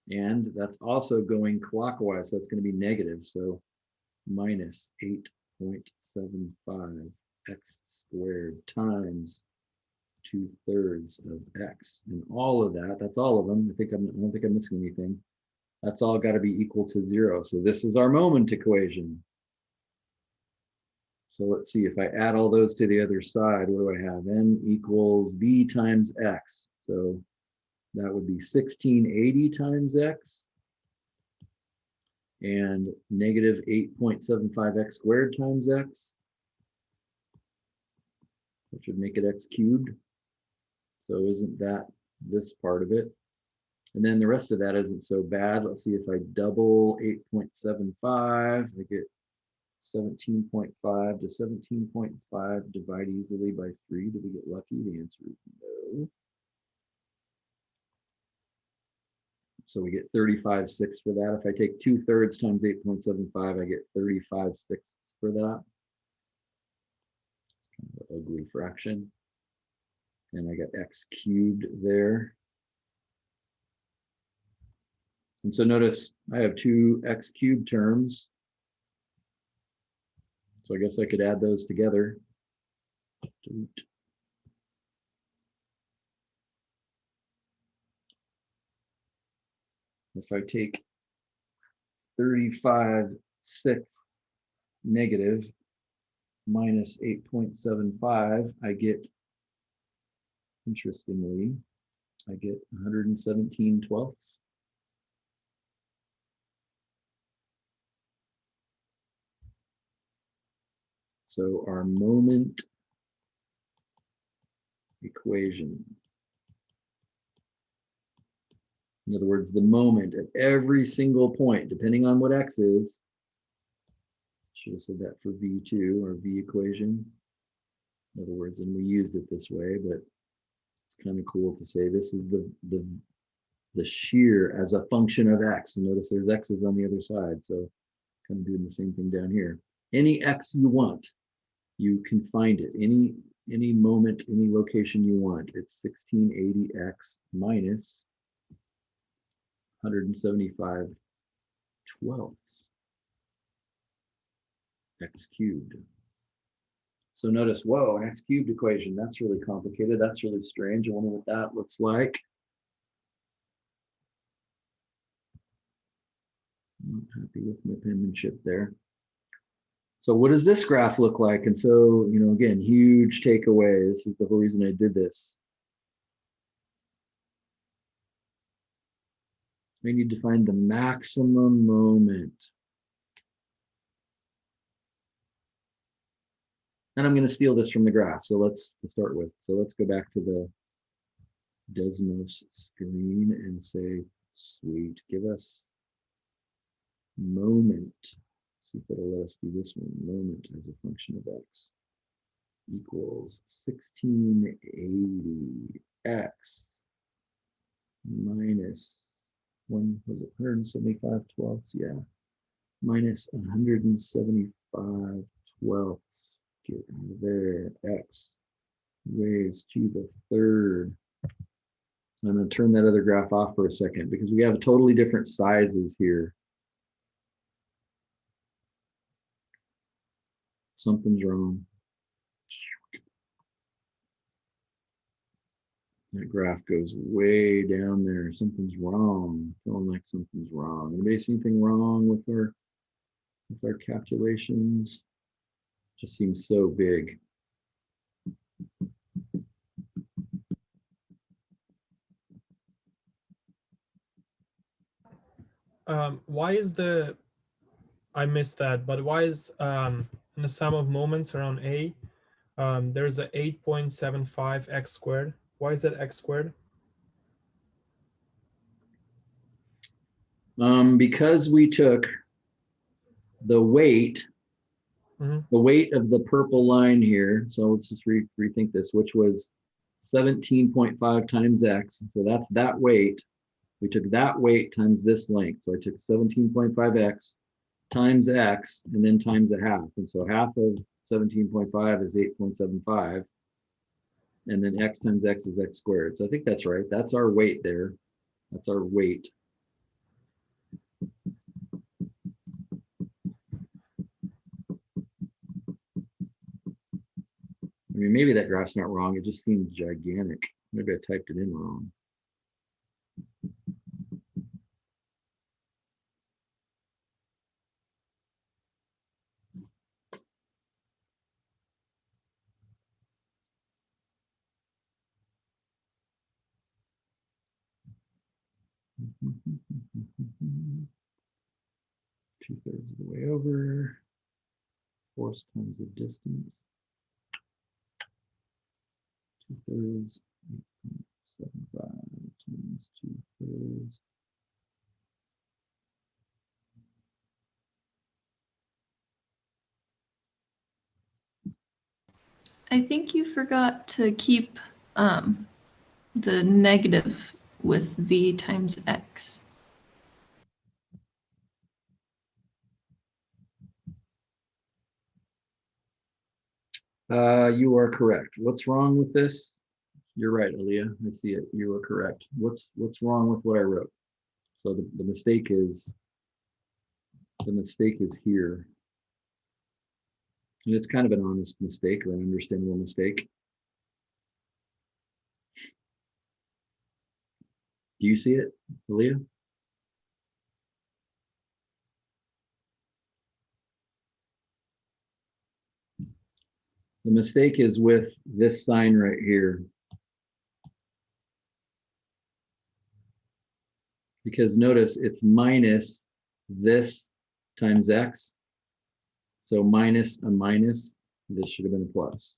And that's also going clockwise. So that's going to be negative. So minus 8.75 x squared times 2/3 of x. And all of that, that's all of them. I don't think I'm missing anything. That's all got to be equal to 0. So this is our moment equation. So let's see, if I add all those to the other side, what do I have? M equals v times x. So that would be 1680 times x and negative 8.75x squared times x, which would make it x cubed. So isn't that this part of it? And then the rest of that isn't so bad. Let's see, if I double 8.75, I get 17.5 to 17.5 divide easily by 3. Did we get lucky? The answer is no. So we get 35/6 for that. If I take 2/3 times 8.75, I get 35/6 for that. Kind of an ugly fraction. And I got x cubed there. And so notice I have two x cubed terms. So I guess I could add those together. If I take 35/6 negative minus 8.75, I get, interestingly, I get 117/12. So our moment equation, in other words, the moment at every single point, depending on what x is, should have said that for V2 or V equation. In other words, and we used it this way, but it's kind of cool to say this is the shear as a function of x. And notice there's x's on the other side, so kind of doing the same thing down here. Any x you want, you can find it. Any moment, any location you want. It's 1680x minus 175/12 x cubed. So notice, whoa, an x cubed equation. That's really complicated. That's really strange. I wonder what that looks like. I'm not happy with my penmanship there. So what does this graph look like? And so, again, huge takeaway. This is the whole reason I did this. We need to find the maximum moment. And I'm going to steal this from the graph. So let's start with. So let's go back to the Desmos screen and say, sweet, give us moment. See if it'll let us do this one. Moment as a function of x equals 1680x minus 175/12? Yeah, minus 175/12. Get out of there. X raised to the third. I'm going to turn that other graph off for a second because we have totally different sizes here. Something's wrong. That graph goes way down there. Something's wrong. Feeling like something's wrong. Anybody see anything wrong with our calculations? Just seems so big. Why is I missed that, but why is in the sum of moments around A, there's a 8.75 x squared. Why is it x squared? Because we took the weight, Mhm. the weight of the purple line here. So let's just rethink this, which was 17.5 times x. So that's that weight. We took that weight times this length. So I took 17.5x times x and then times a half. And so half of 17.5 is 8.75. And then x times x is x squared. So I think that's right. That's our weight there. That's our weight. I mean, maybe that graph's not wrong. It just seems gigantic. Maybe I typed it in wrong. Two-thirds of the way over. Force times the distance. Two-thirds. 8.75 times two-thirds. I think you forgot to keep the negative with v times x. You are correct. What's wrong with this? You're right, Aaliyah. I see it. You are correct. What's wrong with what I wrote? So the mistake is here. And it's kind of an honest mistake or an understandable mistake. Do you see it, Aaliyah? The mistake is with this sign right here. Because notice it's minus this times x. So minus a minus, this should have been a plus.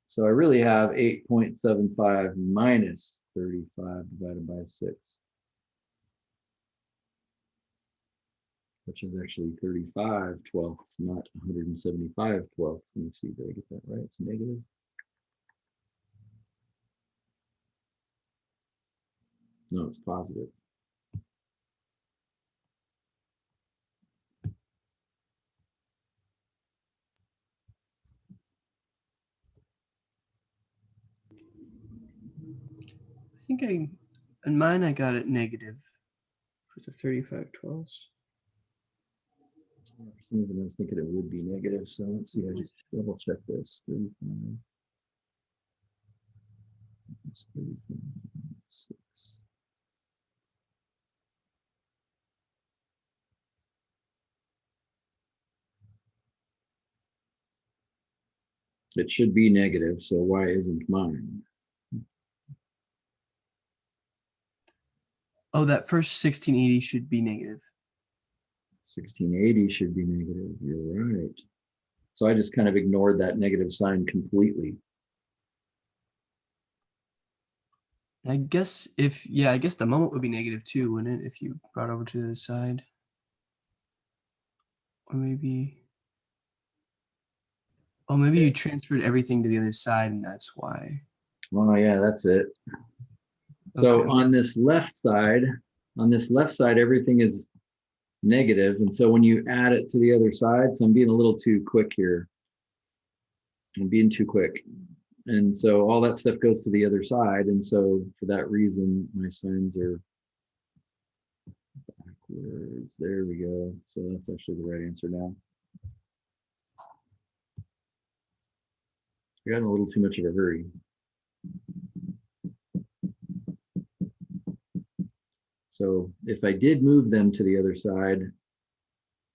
So I really have 8.75 minus 35 divided by 6. Which is actually 35 twelfths, not 175 twelfths. Let me see, did I get that right? It's negative. No, it's positive. I think in mine I got it negative for the 35 twelfths. For some reason I was thinking it would be negative, so let's see, I just double check this. 35. It's 35, 6. It should be negative, so why isn't mine? Oh, that first 1680 should be negative. 1680 should be negative, you're right. So I just kind of ignored that negative sign completely. I guess I guess the moment would be negative too, wouldn't it? If you brought over to the side. Or maybe, oh, maybe you transferred everything to the other side and that's why. Oh yeah, that's it. So Okay. on this left side, everything is negative. And so when you add it to the other side, so I'm being a little too quick here. I'm being too quick. And so all that stuff goes to the other side. And so for that reason, my signs are backwards. There we go. So that's actually the right answer now. I got in a little too much of a hurry. So if I did move them to the other side,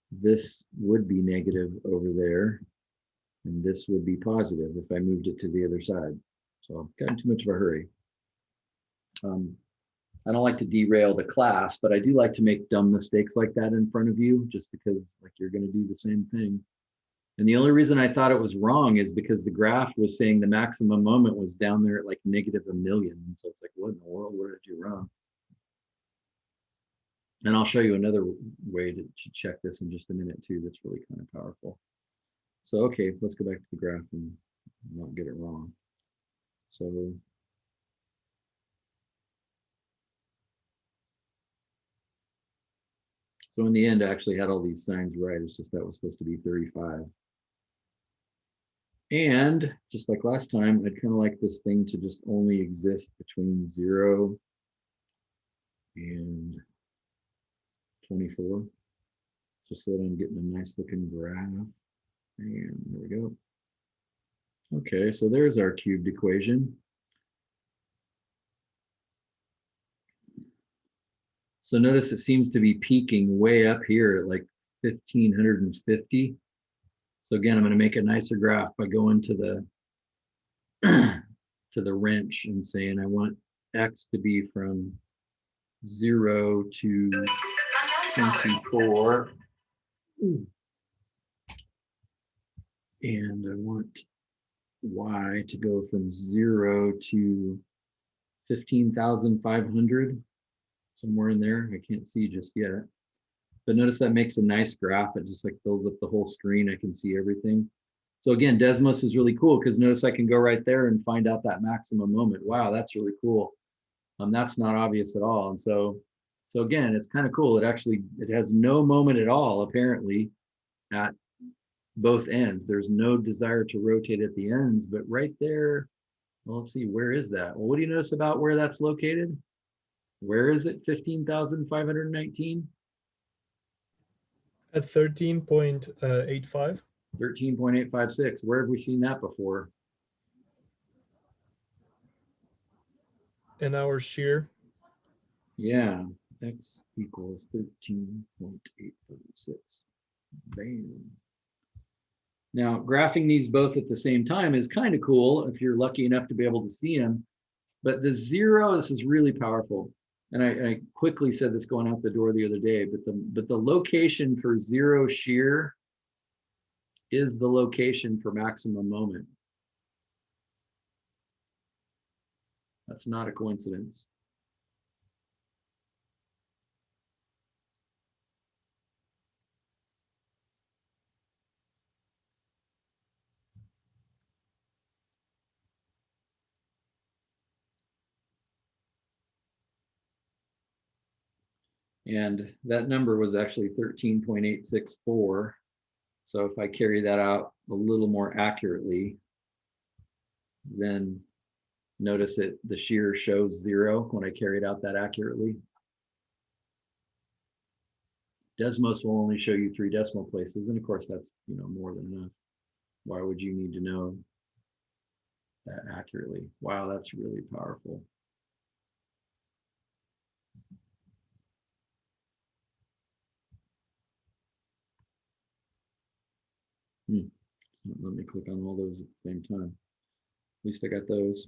this would be negative over there, and this would be positive if I moved it to the other side. So I've gotten too much of a hurry. I don't like to derail the class, but I do like to make dumb mistakes like that in front of you, just because like you're going to do the same thing. And the only reason I thought it was wrong is because the graph was saying the maximum moment was down there at like -1,000,000. So it's like, what in the world? What did I do wrong? And I'll show you another way to check this in just a minute too. That's really kind of powerful. So, okay, let's go back to the graph and not get it wrong. So in the end, I actually had all these signs right. It's just that was supposed to be 35. And just like last time, I'd kind of like this thing to just only exist between 0 and 24, just so that I'm getting a nice looking graph. And there we go. Okay, so there's our cubed equation. So notice it seems to be peaking way up here at like 1550. So again, I'm going to make a nicer graph by going to the to the wrench and saying I want X to be from 0 to 24. And I want Y to go from 0 to 15,500, somewhere in there. I can't see just yet. But notice that makes a nice graph. It just like fills up the whole screen. I can see everything. So again, Desmos is really cool because notice I can go right there and find out that maximum moment. Wow, that's really cool. That's not obvious at all. And so again, it's kind of cool. It has no moment at all, apparently, at both ends. There's no desire to rotate at the ends, but right there, well, let's see, where is that? Well, what do you notice about where that's located? Where is it? 15,519? At 13.85. 13.856. Where have we seen that before? And our shear. Yeah, X equals 13.856. Bam. Now, graphing these both at the same time is kind of cool if you're lucky enough to be able to see them. But the 0, this is really powerful. And I quickly said this going out the door the other day, but the location for 0 shear is the location for maximum moment. That's not a coincidence. And that number was actually 13.864. So if I carry that out a little more accurately, then notice the shear shows 0 when I carried out that accurately. Desmos will only show you 3 decimal places, and of course that's more than enough. Why would you need to know that accurately? Wow, that's really powerful. Let me click on all those at the same time. At least I got those.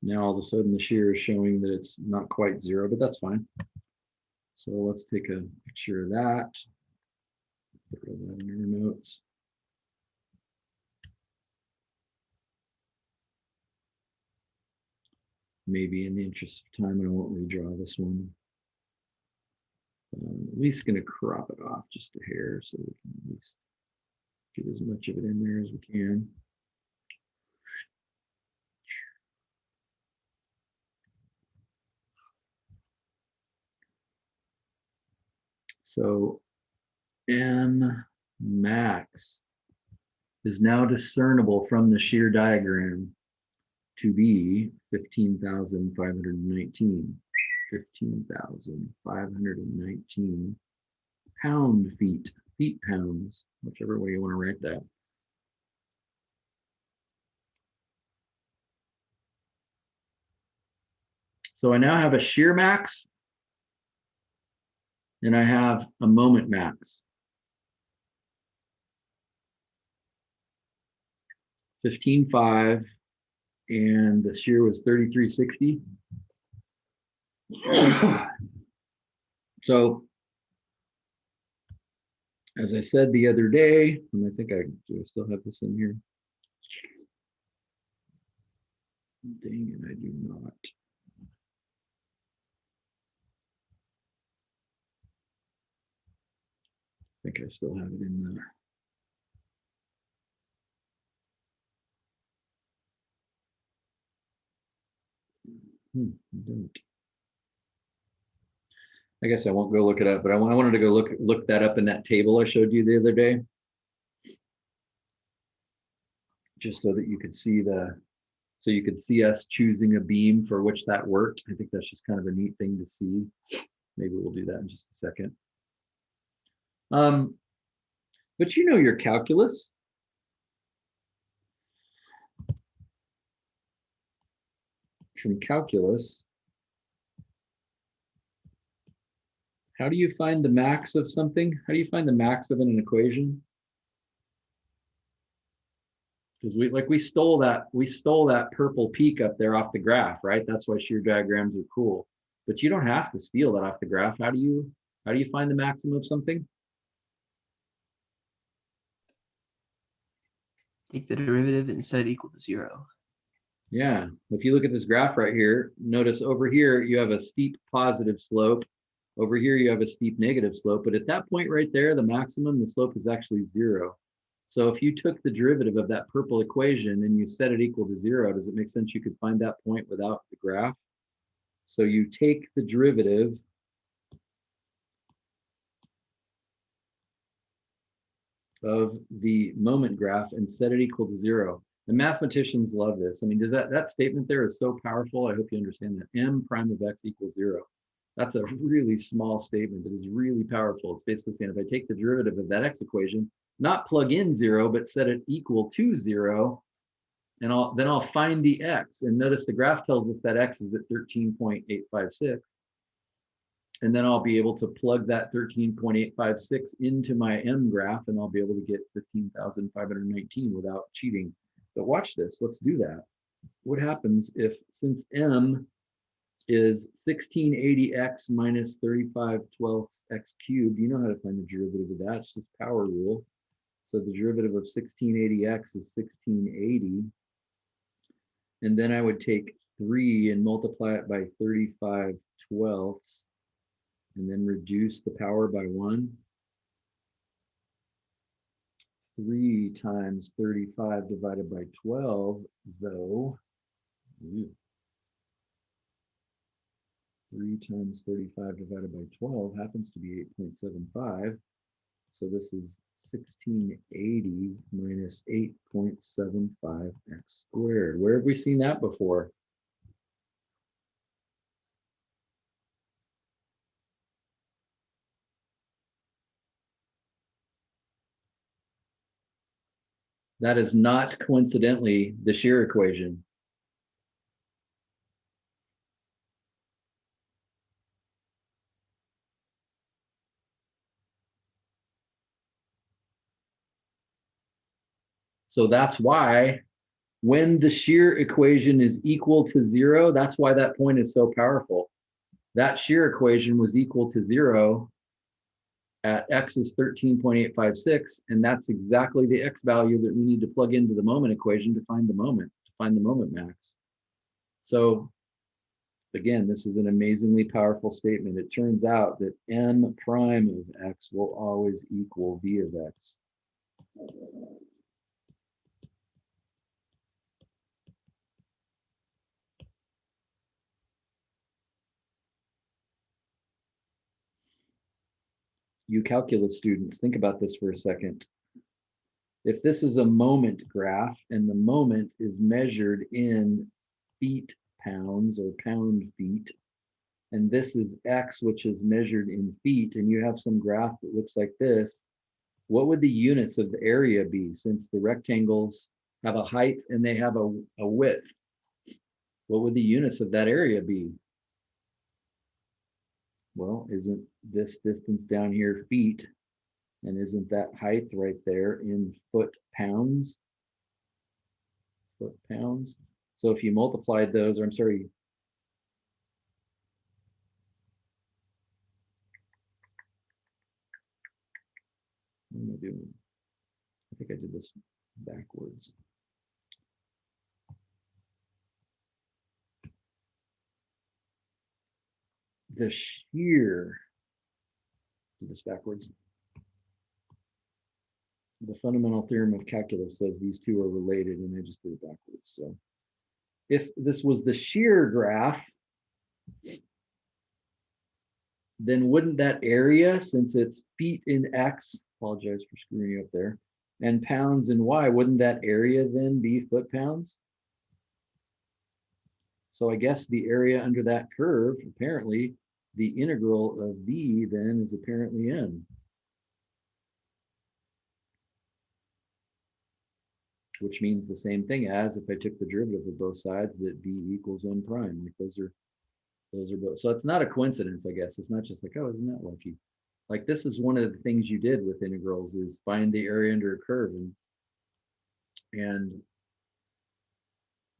Now all of a sudden the shear is showing that it's not quite 0, but that's fine. So let's take a picture of that. Throw that in your notes. Maybe in the interest of time, I won't redraw this one. I'm at least going to crop it off just a hair so we can at least get as much of it in there as we can. So M max is now discernible from the shear diagram to be 15,519. 15,519 feet pounds, whichever way you want to write that. So I now have a shear max and I have a moment max. 15.5 and the shear was 3360. So, as I said the other day, and I think I still have this in here. Dang it, I do not. I think I still have it in there. I don't. I guess I won't go look it up, but I wanted to go look that up in that table I showed you the other day, just so that you could see so you could see us choosing a beam for which that worked. I think that's just kind of a neat thing to see. Maybe we'll do that in just a second. But you know your calculus. From calculus, how do you find the max of something? How do you find the max of an equation? Because we stole that purple peak up there off the graph, right? That's why shear diagrams are cool. But you don't have to steal that off the graph. How do you find the maximum of something? Take the derivative and set it equal to 0. Yeah, if you look at this graph right here, notice over here you have a steep positive slope. Over here you have a steep negative slope, but at that point right there, the maximum, the slope is actually 0. So if you took the derivative of that purple equation and you set it equal to 0, does it make sense you could find that point without the graph? So you take the derivative of the moment graph and set it equal to 0. And mathematicians love this. I mean, does that statement there is so powerful. I hope you understand that. M prime of x equals 0. That's a really small statement that is really powerful. It's basically saying if I take the derivative of that x equation, not plug in 0, but set it equal to 0, and then I'll find the x. And notice the graph tells us that x is at 13.856. And then I'll be able to plug that 13.856 into my M graph, and I'll be able to get 15,519 without cheating. But watch this, let's do that. What happens if, since M is 1680x minus 35/12 x cubed, you know how to find the derivative of that, it's just power rule. So the derivative of 1680x is 1680. And then I would take 3 and multiply it by 35/12, and then reduce the power by 1. 3 times 35 divided by 12, though, 3 times 35 divided by 12 happens to be 8.75. So this is 1680 minus 8.75 x squared. Where have we seen that before? That is not coincidentally the shear equation. So that's why when the shear equation is equal to 0, that's why that point is so powerful. That shear equation was equal to 0 at x is 13.856, and that's exactly the x value that we need to plug into the moment equation to find the moment max. So again, this is an amazingly powerful statement. It turns out that m prime of x will always equal v of x. You calculus students, think about this for a second. If this is a moment graph and the moment is measured in feet pounds or pound feet, and this is x, which is measured in feet, and you have some graph that looks like this, what would the units of the area be, since the rectangles have a height and they have a width? What would the units of that area be? Well, isn't this distance down here feet? And isn't that height right there in foot pounds? Foot pounds. So if you multiplied those, or I'm sorry, am I doing? I think I did this backwards. The shear, do this backwards. The fundamental theorem of calculus says these two are related, and I just did it backwards. So if this was the shear graph, then wouldn't that area, since it's feet in X, apologize for screwing you up there, and pounds in Y, wouldn't that area then be foot-pounds? So I guess the area under that curve, apparently, the integral of V then is apparently N. Which means the same thing as if I took the derivative of both sides, that V equals N prime. Like those are both. So it's not a coincidence, I guess. It's not just like, oh, isn't that lucky? Like this is one of the things you did with integrals is find the area under a curve, and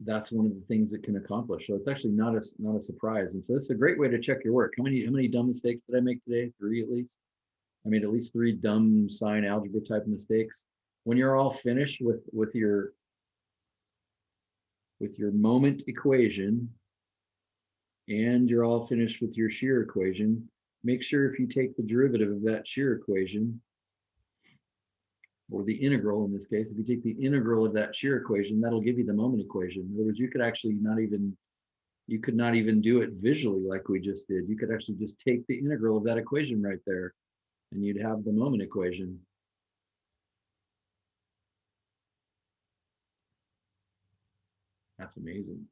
that's one of the things it can accomplish. So it's actually not a surprise. And so this is a great way to check your work. How many dumb mistakes did I make today? 3 at least. I made at least 3 dumb sign algebra type mistakes. When you're all finished with your moment equation, and you're all finished with your shear equation, make sure if you take the derivative of that shear equation, or the integral in this case, if you take the integral of that shear equation, that'll give you the moment equation. In other words, you could actually you could not even do it visually like we just did. You could actually just take the integral of that equation right there, and you'd have the moment equation. That's amazing.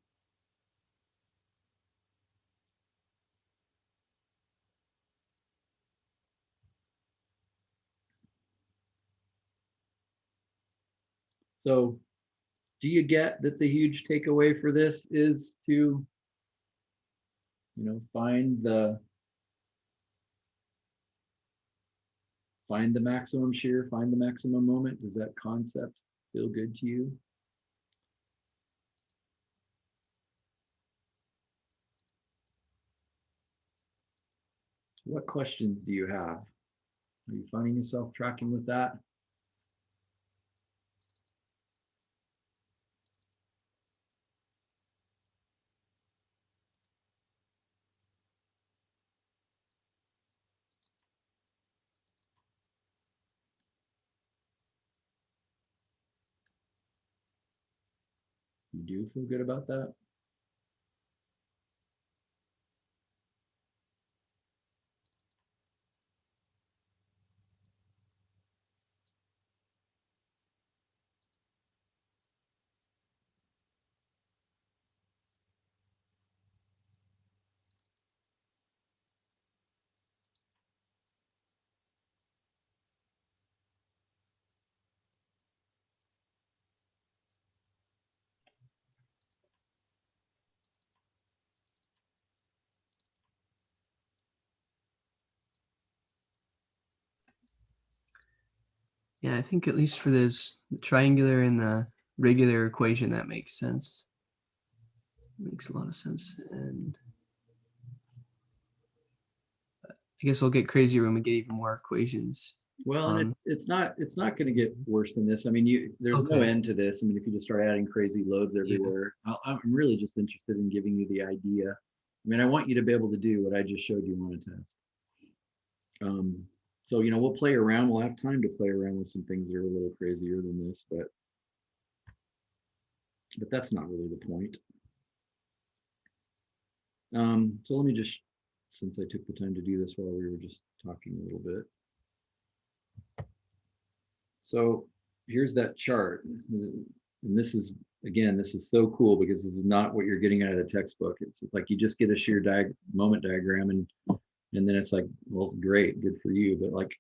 So do you get that the huge takeaway for this is to, find the maximum shear, find the maximum moment? Does that concept feel good to you? What questions do you have? Are you finding yourself tracking with that? You do feel good about that? Yeah, I think at least for this, the triangular and the regular equation, that makes sense. Makes a lot of sense. And I guess I'll get crazier when we get even more equations. Well, and it's not going to get worse than this. I mean, there's no end to this. I mean, if you just start adding crazy loads everywhere, I'm really just interested in giving you the idea. I mean, I want you to be able to do what I just showed you on a test. So, we'll play around. We'll have time to play around with some things that are a little crazier than this, but that's not really the point. So let me just, since I took the time to do this while we were just talking a little bit. So here's that chart. And this is, again, this is so cool because this is not what you're getting out of the textbook. It's like you just get a shear moment diagram and then it's like, well, great, good for you. But like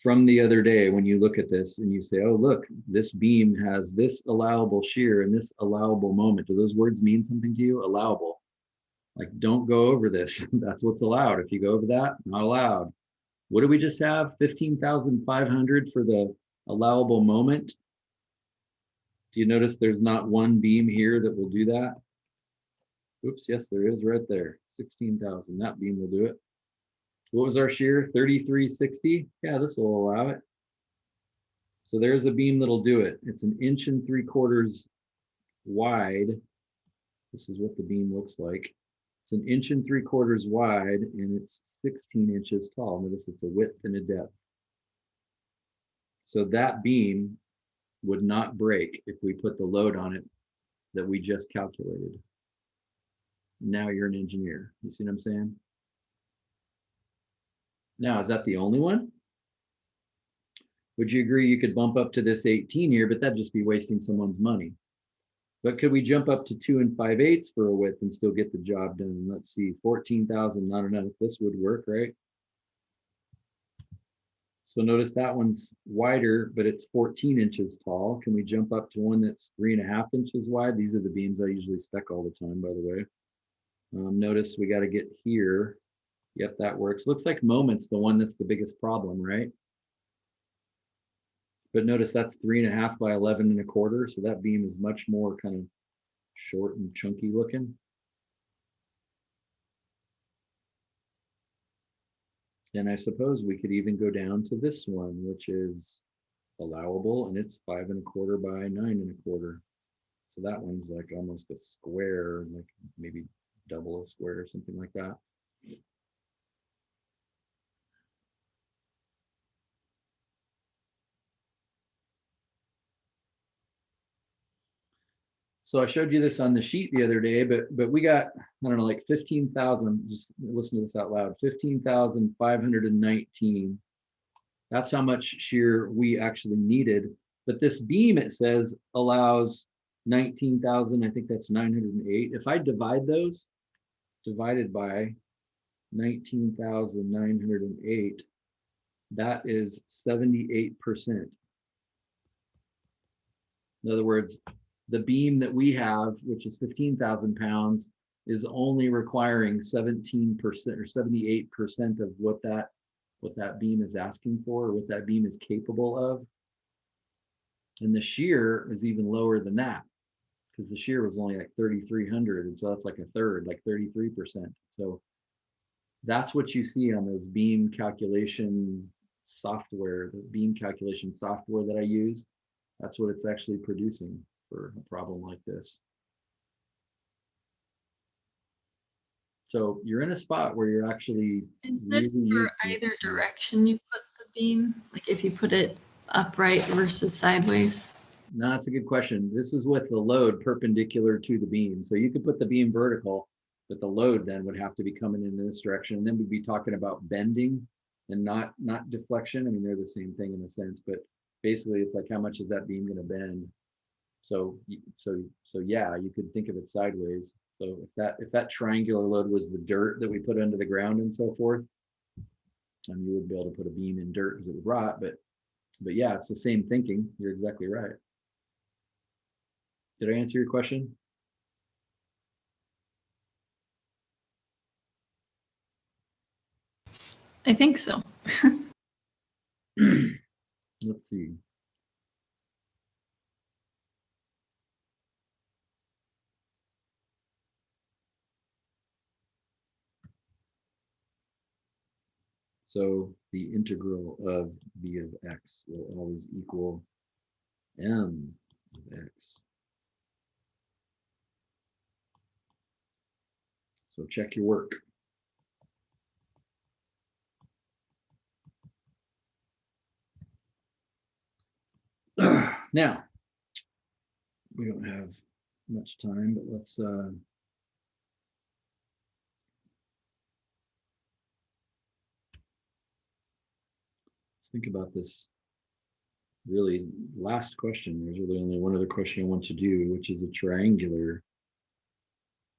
from the other day, when you look at this and you say, oh, look, this beam has this allowable shear and this allowable moment. Do those words mean something to you? Allowable. Like, don't go over this. That's what's allowed. If you go over that, not allowed. What do we just have? 15,500 for the allowable moment. Do you notice there's not one beam here that will do that? Oops, yes, there is right there. 16,000. That beam will do it. What was our shear? 3360. Yeah, this will allow it. So there's a beam that'll do it. It's 1.75 inches wide. This is what the beam looks like. It's 1.75 inches wide and it's 16 inches tall. Notice it's a width and a depth. So that beam would not break if we put the load on it that we just calculated. Now you're an engineer. You see what I'm saying? Now, is that the only one? Would you agree you could bump up to this 18 here, but that'd just be wasting someone's money? But could we jump up to 2 5/8 for a width and still get the job done? Let's see, 14,000, not enough. This would work, right? So notice that one's wider, but it's 14 inches tall. Can we jump up to one that's 3.5 inches wide? These are the beams I usually spec all the time, by the way. Notice we got to get here. Yep, that works. Looks like moment's the one that's the biggest problem, right? But notice that's 3.5 by 11.25. So that beam is much more kind of short and chunky looking. And I suppose we could even go down to this one, which is allowable, and it's 5.25 by 9.25. So that one's like almost a square, like maybe double a square or something like that. So I showed you this on the sheet the other day, but we got, I don't know, like 15,000, just listen to this out loud, 15,519. That's how much shear we actually needed. But this beam, it says, allows 19,000, I think that's 908. If I divide those, divided by 19,908, that is 78%. In other words, the beam that we have, which is 15,000 pounds, is only requiring 17% or 78% of what that beam is asking for, or what that beam is capable of. And the shear is even lower than that, because the shear was only like 3,300, and so that's like a third, like 33%. So that's what you see on those beam calculation software, the beam calculation software that I use. That's what it's actually producing for a problem like this. So you're in a spot where you're actually Is this for either direction you put the beam? Like if you put it upright versus sideways? No, that's a good question. This is with the load perpendicular to the beam. So you could put the beam vertical, but the load then would have to be coming in this direction. And then we'd be talking about bending and not deflection. I mean, they're the same thing in a sense, but basically it's like, how much is that beam going to bend? So yeah, you could think of it sideways. So if that triangular load was the dirt that we put under the ground and so forth, you wouldn't be able to put a beam in dirt because it would rot. But yeah, it's the same thinking. You're exactly right. Did I answer your question? I think so. Let's see. So the integral of b of x will always equal m of x. So check your work. Now, we don't have much time, but let's think about this really last question. There's really only one other question I want to do, which is a triangular,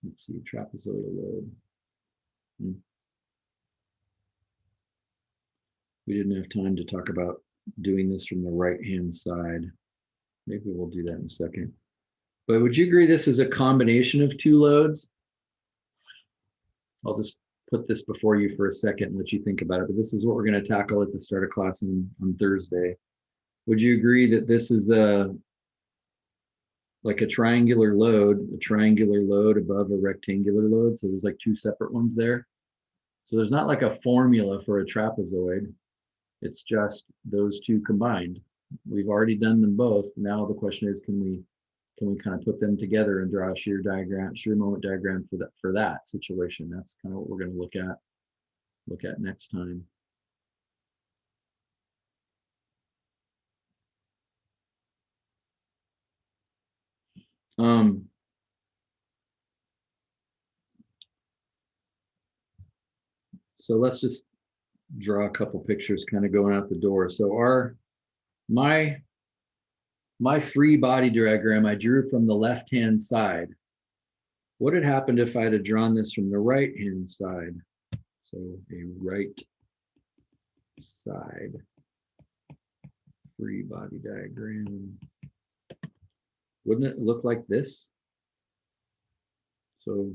let's see, trapezoidal load. We didn't have time to talk about doing this from the right-hand side. Maybe we'll do that in a second. But would you agree this is a combination of two loads? I'll just put this before you for a second and let you think about it. But this is what we're going to tackle at the start of class on Thursday. Would you agree that this is like a triangular load above a rectangular load? So there's like two separate ones there. So there's not like a formula for a trapezoid. It's just those two combined. we've already done them both. Now the question is, can we kind of put them together and draw a shear diagram, shear moment diagram for that situation? That's kind of what we're going to look at next time. So let's just draw a couple pictures kind of going out the door. So my free body diagram I drew from the left-hand side. What had happened if I'd have drawn this from the right-hand side? So a right side free body diagram. Wouldn't it look like this? So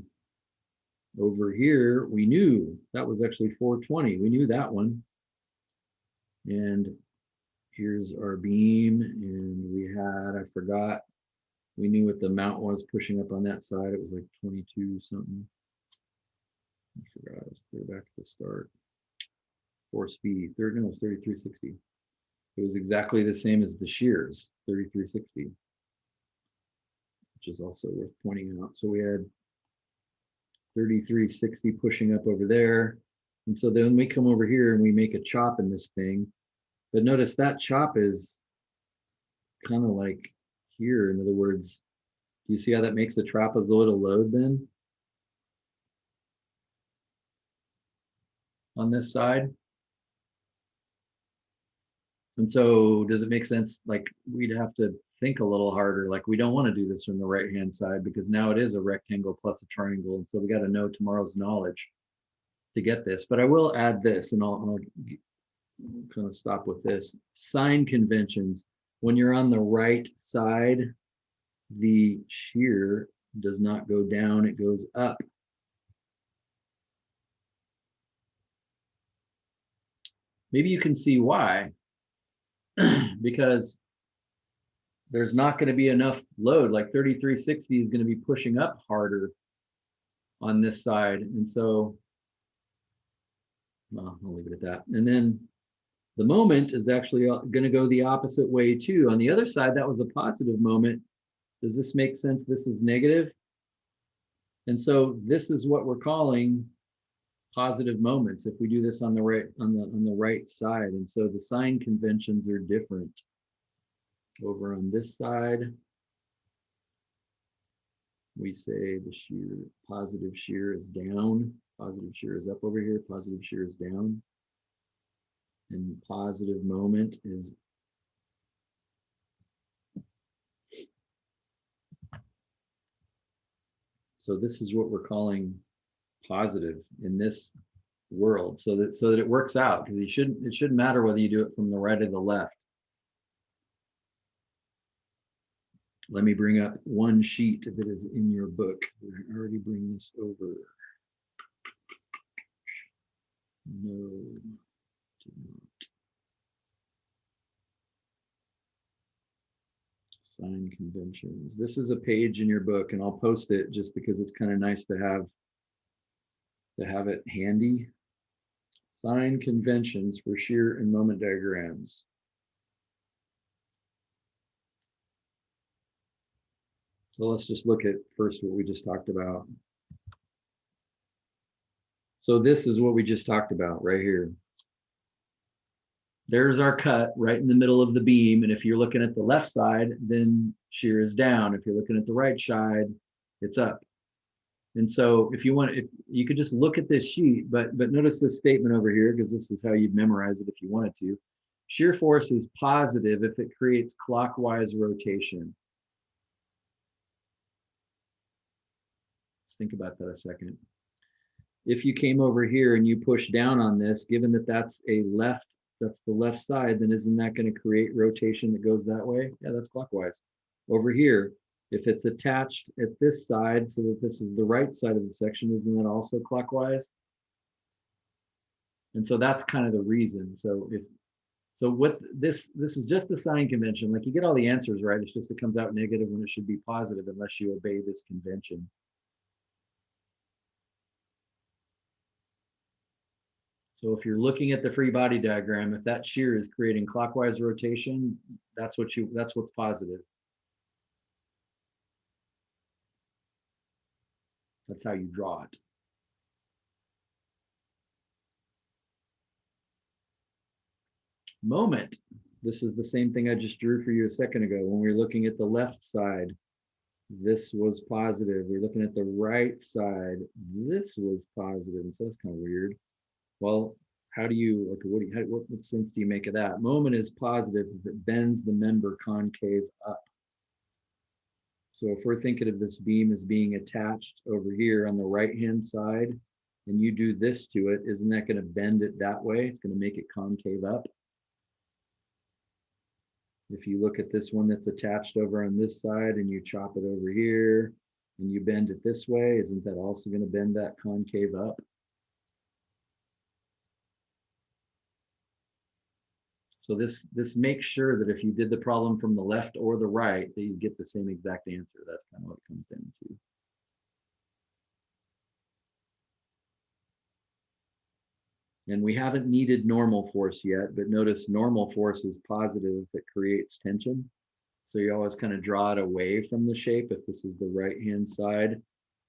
over here, we knew that was actually 420. We knew that one. And here's our beam. And we had, I forgot, we knew what the amount was pushing up on that side. It was like 22 something. I forgot, let's clear back to the start. Force speed, no, it was 3360. It was exactly the same as the shears, 3360, which is also worth pointing out. So we had 3360 pushing up over there. And so then we come over here and we make a chop in this thing. But notice that chop is kind of like here. In other words, do you see how that makes the trapezoidal load then? On this side? And so does it make sense? Like we'd have to think a little harder. Like we don't want to do this from the right-hand side because now it is a rectangle plus a triangle. And so we got to know tomorrow's knowledge to get this. But I will add this, and I'll kind of stop with this. Sign conventions. When you're on the right side, the shear does not go down, it goes up. Maybe you can see why. Because there's not going to be enough load. Like 3360 is going to be pushing up harder on this side. And so, well, I'll leave it at that. And then the moment is actually going to go the opposite way too. On the other side, that was a positive moment. Does this make sense? This is negative. And so this is what we're calling positive moments if we do this on the right side. And so the sign conventions are different. Over on this side, we say the shear, positive shear is down, positive shear is up over here, positive shear is down, and positive moment is so this is what we're calling positive in this world, so that it works out, because it shouldn't matter whether you do it from the right or the left. Let me bring up one sheet that is in your book. I already bring this over. No, did not. Sign conventions. This is a page in your book, and I'll post it just because it's kind of nice to have it handy. Sign conventions for shear and moment diagrams. So let's just look at first what we just talked about. So this is what we just talked about right here. There's our cut right in the middle of the beam. And if you're looking at the left side, then shear is down. If you're looking at the right side, it's up. And so if you want, if you could just look at this sheet, but notice this statement over here, because this is how you'd memorize it if you wanted to. Shear force is positive if it creates clockwise rotation. Think about that a second. If you came over here and you push down on this, given that that's the left side, then isn't that going to create rotation that goes that way? Yeah, that's clockwise. Over here, if it's attached at this side, so that this is the right side of the section, isn't that also clockwise? And so that's kind of the reason. So what this is just a sign convention. Like you get all the answers right. It's just it comes out negative when it should be positive unless you obey this convention. So if you're looking at the free body diagram, if that shear is creating clockwise rotation, that's what's positive. That's how you draw it. Moment. This is the same thing I just drew for you a second ago. When we were looking at the left side, this was positive. We're looking at the right side, this was positive. And so that's kind of weird. Well, how do you, like, what sense do you make of that? Moment is positive if it bends the member concave up. So if we're thinking of this beam as being attached over here on the right-hand side, and you do this to it, isn't that going to bend it that way? It's going to make it concave up. If you look at this one that's attached over on this side and you chop it over here and you bend it this way, isn't that also going to bend that concave up? So this makes sure that if you did the problem from the left or the right, that you get the same exact answer. That's kind of what it comes down to. And we haven't needed normal force yet, but notice normal force is positive that creates tension. So you always kind of draw it away from the shape. If this is the right-hand side,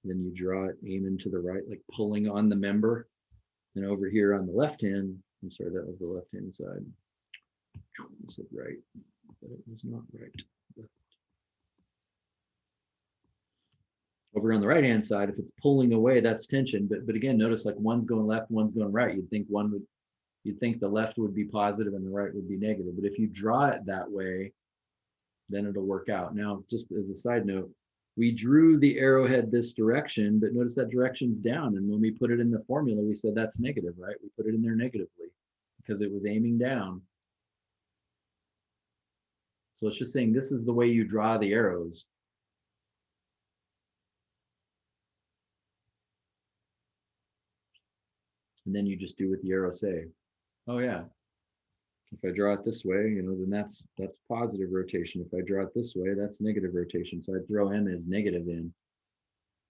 then you draw it, aim into the right, like pulling on the member. And over here on the left hand, I'm sorry, that was the left-hand side. I said right, but it was not right. Over on the right-hand side, if it's pulling away, that's tension. But again, notice like one's going left, one's going right. You'd think the left would be positive and the right would be negative. But if you draw it that way, then it'll work out. Now, just as a side note, we drew the arrowhead this direction, but notice that direction's down. And when we put it in the formula, we said that's negative, right? We put it in there negatively because it was aiming down. So it's just saying this is the way you draw the arrows. And then you just do what the arrows say. Oh yeah, if I draw it this way, then that's positive rotation. If I draw it this way, that's negative rotation. So I'd throw M as negative in.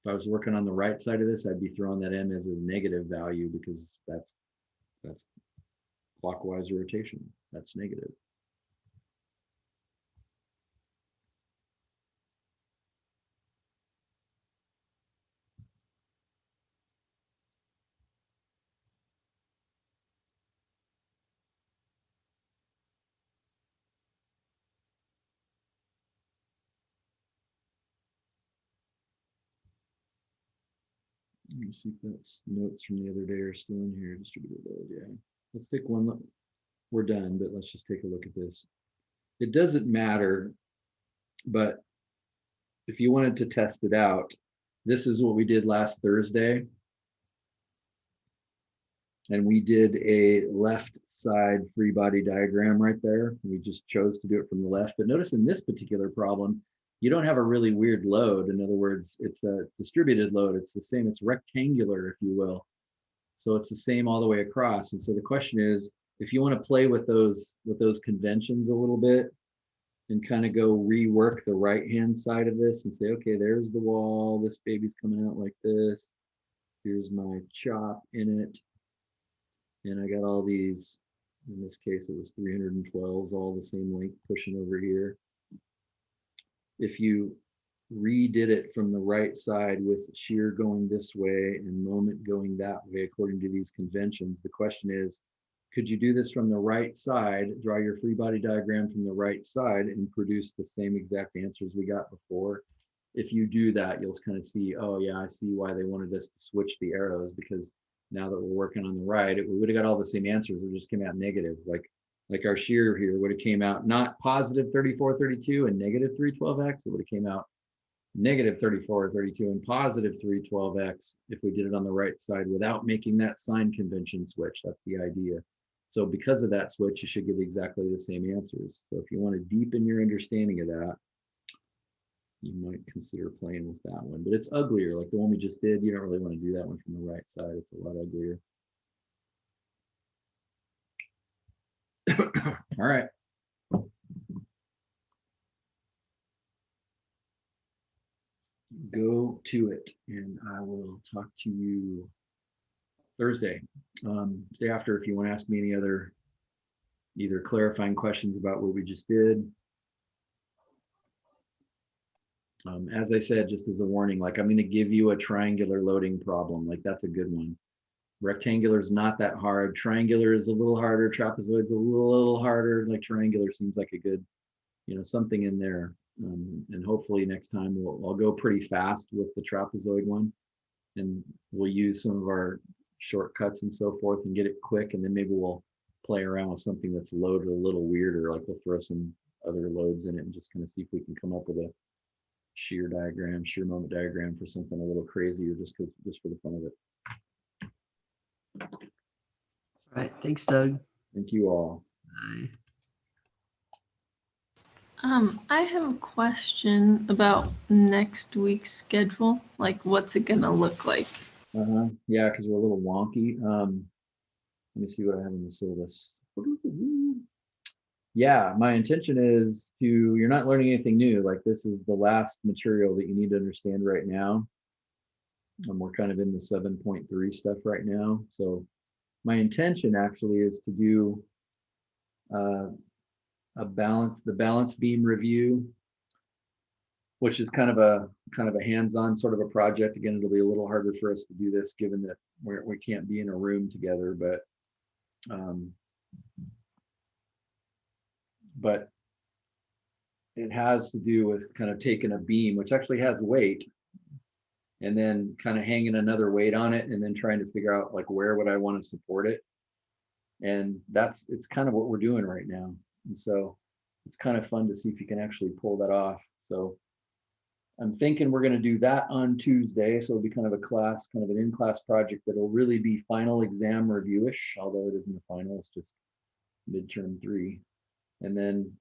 If I was working on the right side of this, I'd be throwing that M as a negative value because that's clockwise rotation. That's negative. Let me see if that's notes from the other day are still in here. Distributed load, yeah. Let's take one. We're done, but let's just take a look at this. It doesn't matter, but if you wanted to test it out, this is what we did last Thursday. And we did a left side free body diagram right there. We just chose to do it from the left. But notice in this particular problem, you don't have a really weird load. In other words, it's a distributed load. It's the same. It's rectangular, if you will. So it's the same all the way across. And so the question is, if you want to play with those conventions a little bit and kind of go rework the right-hand side of this and say, okay, there's the wall. This baby's coming out like this. Here's my chop in it. And I got all these, in this case, it was 312s, all the same length pushing over here. If you redid it from the right side with shear going this way and moment going that way, according to these conventions, the question is, could you do this from the right side, draw your free body diagram from the right side and produce the same exact answers we got before? If you do that, you'll kind of see, oh yeah, I see why they wanted us to switch the arrows, because now that we're working on the right, we would have got all the same answers. It just came out negative. Like our shear here would have came out not positive 3432 and negative 312x. It would have came out negative 3432 and positive 312x if we did it on the right side without making that sign convention switch. That's the idea. So because of that switch, you should get exactly the same answers. So if you want to deepen your understanding of that, you might consider playing with that one, but it's uglier. Like the one we just did, you don't really want to do that one from the right side. It's a lot uglier. All right. Go to it, and I will talk to you Thursday. Stay after if you want to ask me any other either clarifying questions about what we just did, As I said, just as a warning, like I'm going to give you a triangular loading problem. Like that's a good one. Rectangular is not that hard. Triangular is a little harder. Trapezoid's a little harder. Like triangular seems like a good, something in there. And hopefully next time I'll go pretty fast with the trapezoid one, and we'll use some of our shortcuts and so forth and get it quick. And then maybe we'll play around with something that's loaded a little weirder. Like we'll throw some other loads in it and just kind of see if we can come up with a shear moment diagram for something a little crazier, just for the fun of it. All right. Thanks, Doug. Thank you all. Bye. I have a question about next week's schedule. Like, what's it gonna look like? Yeah, because we're a little wonky. Let me see what I have in the syllabus. Yeah, my intention is you're not learning anything new. Like this is the last material that you need to understand right now. And we're kind of in the 7.3 stuff right now. So my intention actually is to do the balance beam review, which is kind of a hands-on sort of a project. Again, it'll be a little harder for us to do this given that we can't be in a room together, but it has to do with kind of taking a beam, which actually has weight, and then kind of hanging another weight on it, and then trying to figure out like where would I want to support it. And it's kind of what we're doing right now. And so it's kind of fun to see if you can actually pull that off. So I'm thinking we're going to do that on Tuesday. So it'll be kind of an in-class project that'll really be final exam review-ish, although it isn't a final, it's just midterm 3. And then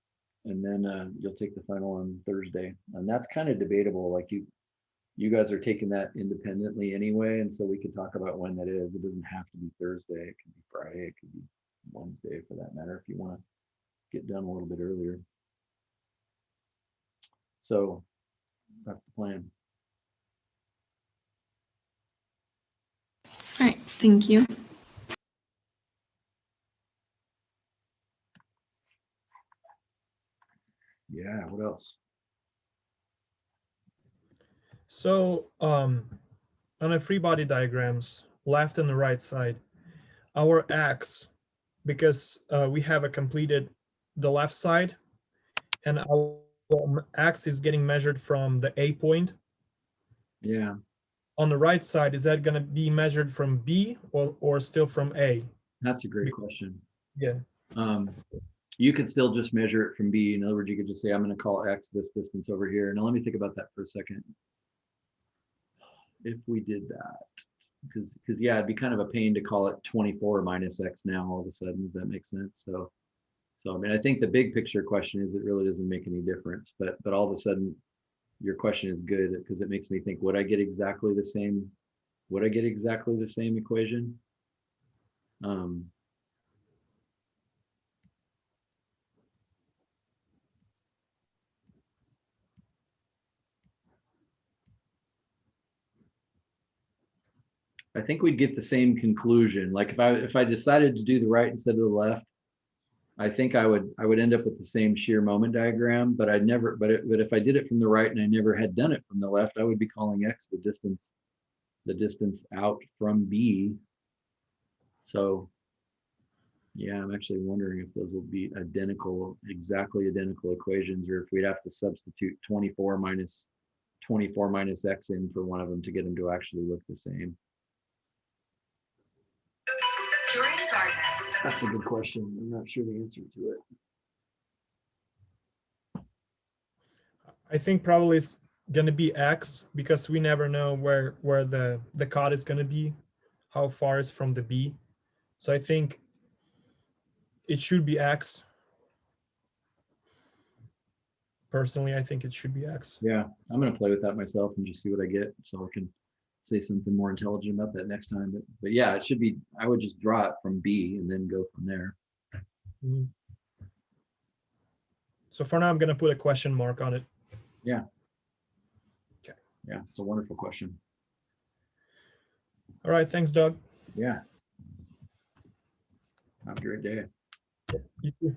you'll take the final on Thursday. And that's kind of debatable. Like you guys are taking that independently anyway. And so we can talk about when that is. It doesn't have to be Thursday. It could be Friday. It could be Wednesday for that matter, if you want to get done a little bit earlier. So that's the plan. All right, thank you. Yeah, what else? So on a free body diagrams, left and the right side, our X, because we have completed the left side, and our X is getting measured from the A point. Yeah. On the right side, is that going to be measured from B or still from A? That's a great question. Yeah. You could still just measure it from B. In other words, you could just say, I'm going to call X this distance over here. Now let me think about that for a second. If we did that, because yeah, it'd be kind of a pain to call it 24 minus X now all of a sudden. Does that make sense? So I mean, I think the big picture question is it really doesn't make any difference, but all of a sudden your question is good because it makes me think, would I get exactly the same equation? I think we'd get the same conclusion. Like if I decided to do the right instead of the left, I think I would end up with the same shear moment diagram, but if I did it from the right and I never had done it from the left, I would be calling X the distance out from B. So yeah, I'm actually wondering if those will be exactly identical equations, or if we'd have to substitute 24 minus X in for one of them to get them to actually look the same. That's a good question. I'm not sure the answer to it. I think probably it's going to be X because we never know where the cot is going to be, how far is from the B. So I think it should be X. Personally, I think it should be X. Yeah, I'm going to play with that myself and just see what I get so I can say something more intelligent about that next time. But yeah, it should be, I would just draw it from B and then go from there. Mm-hmm. So for now, I'm going to put a question mark on it. Yeah. Okay. Yeah, it's a wonderful question. All right. Thanks, Doug. Yeah. Have a great day. You too.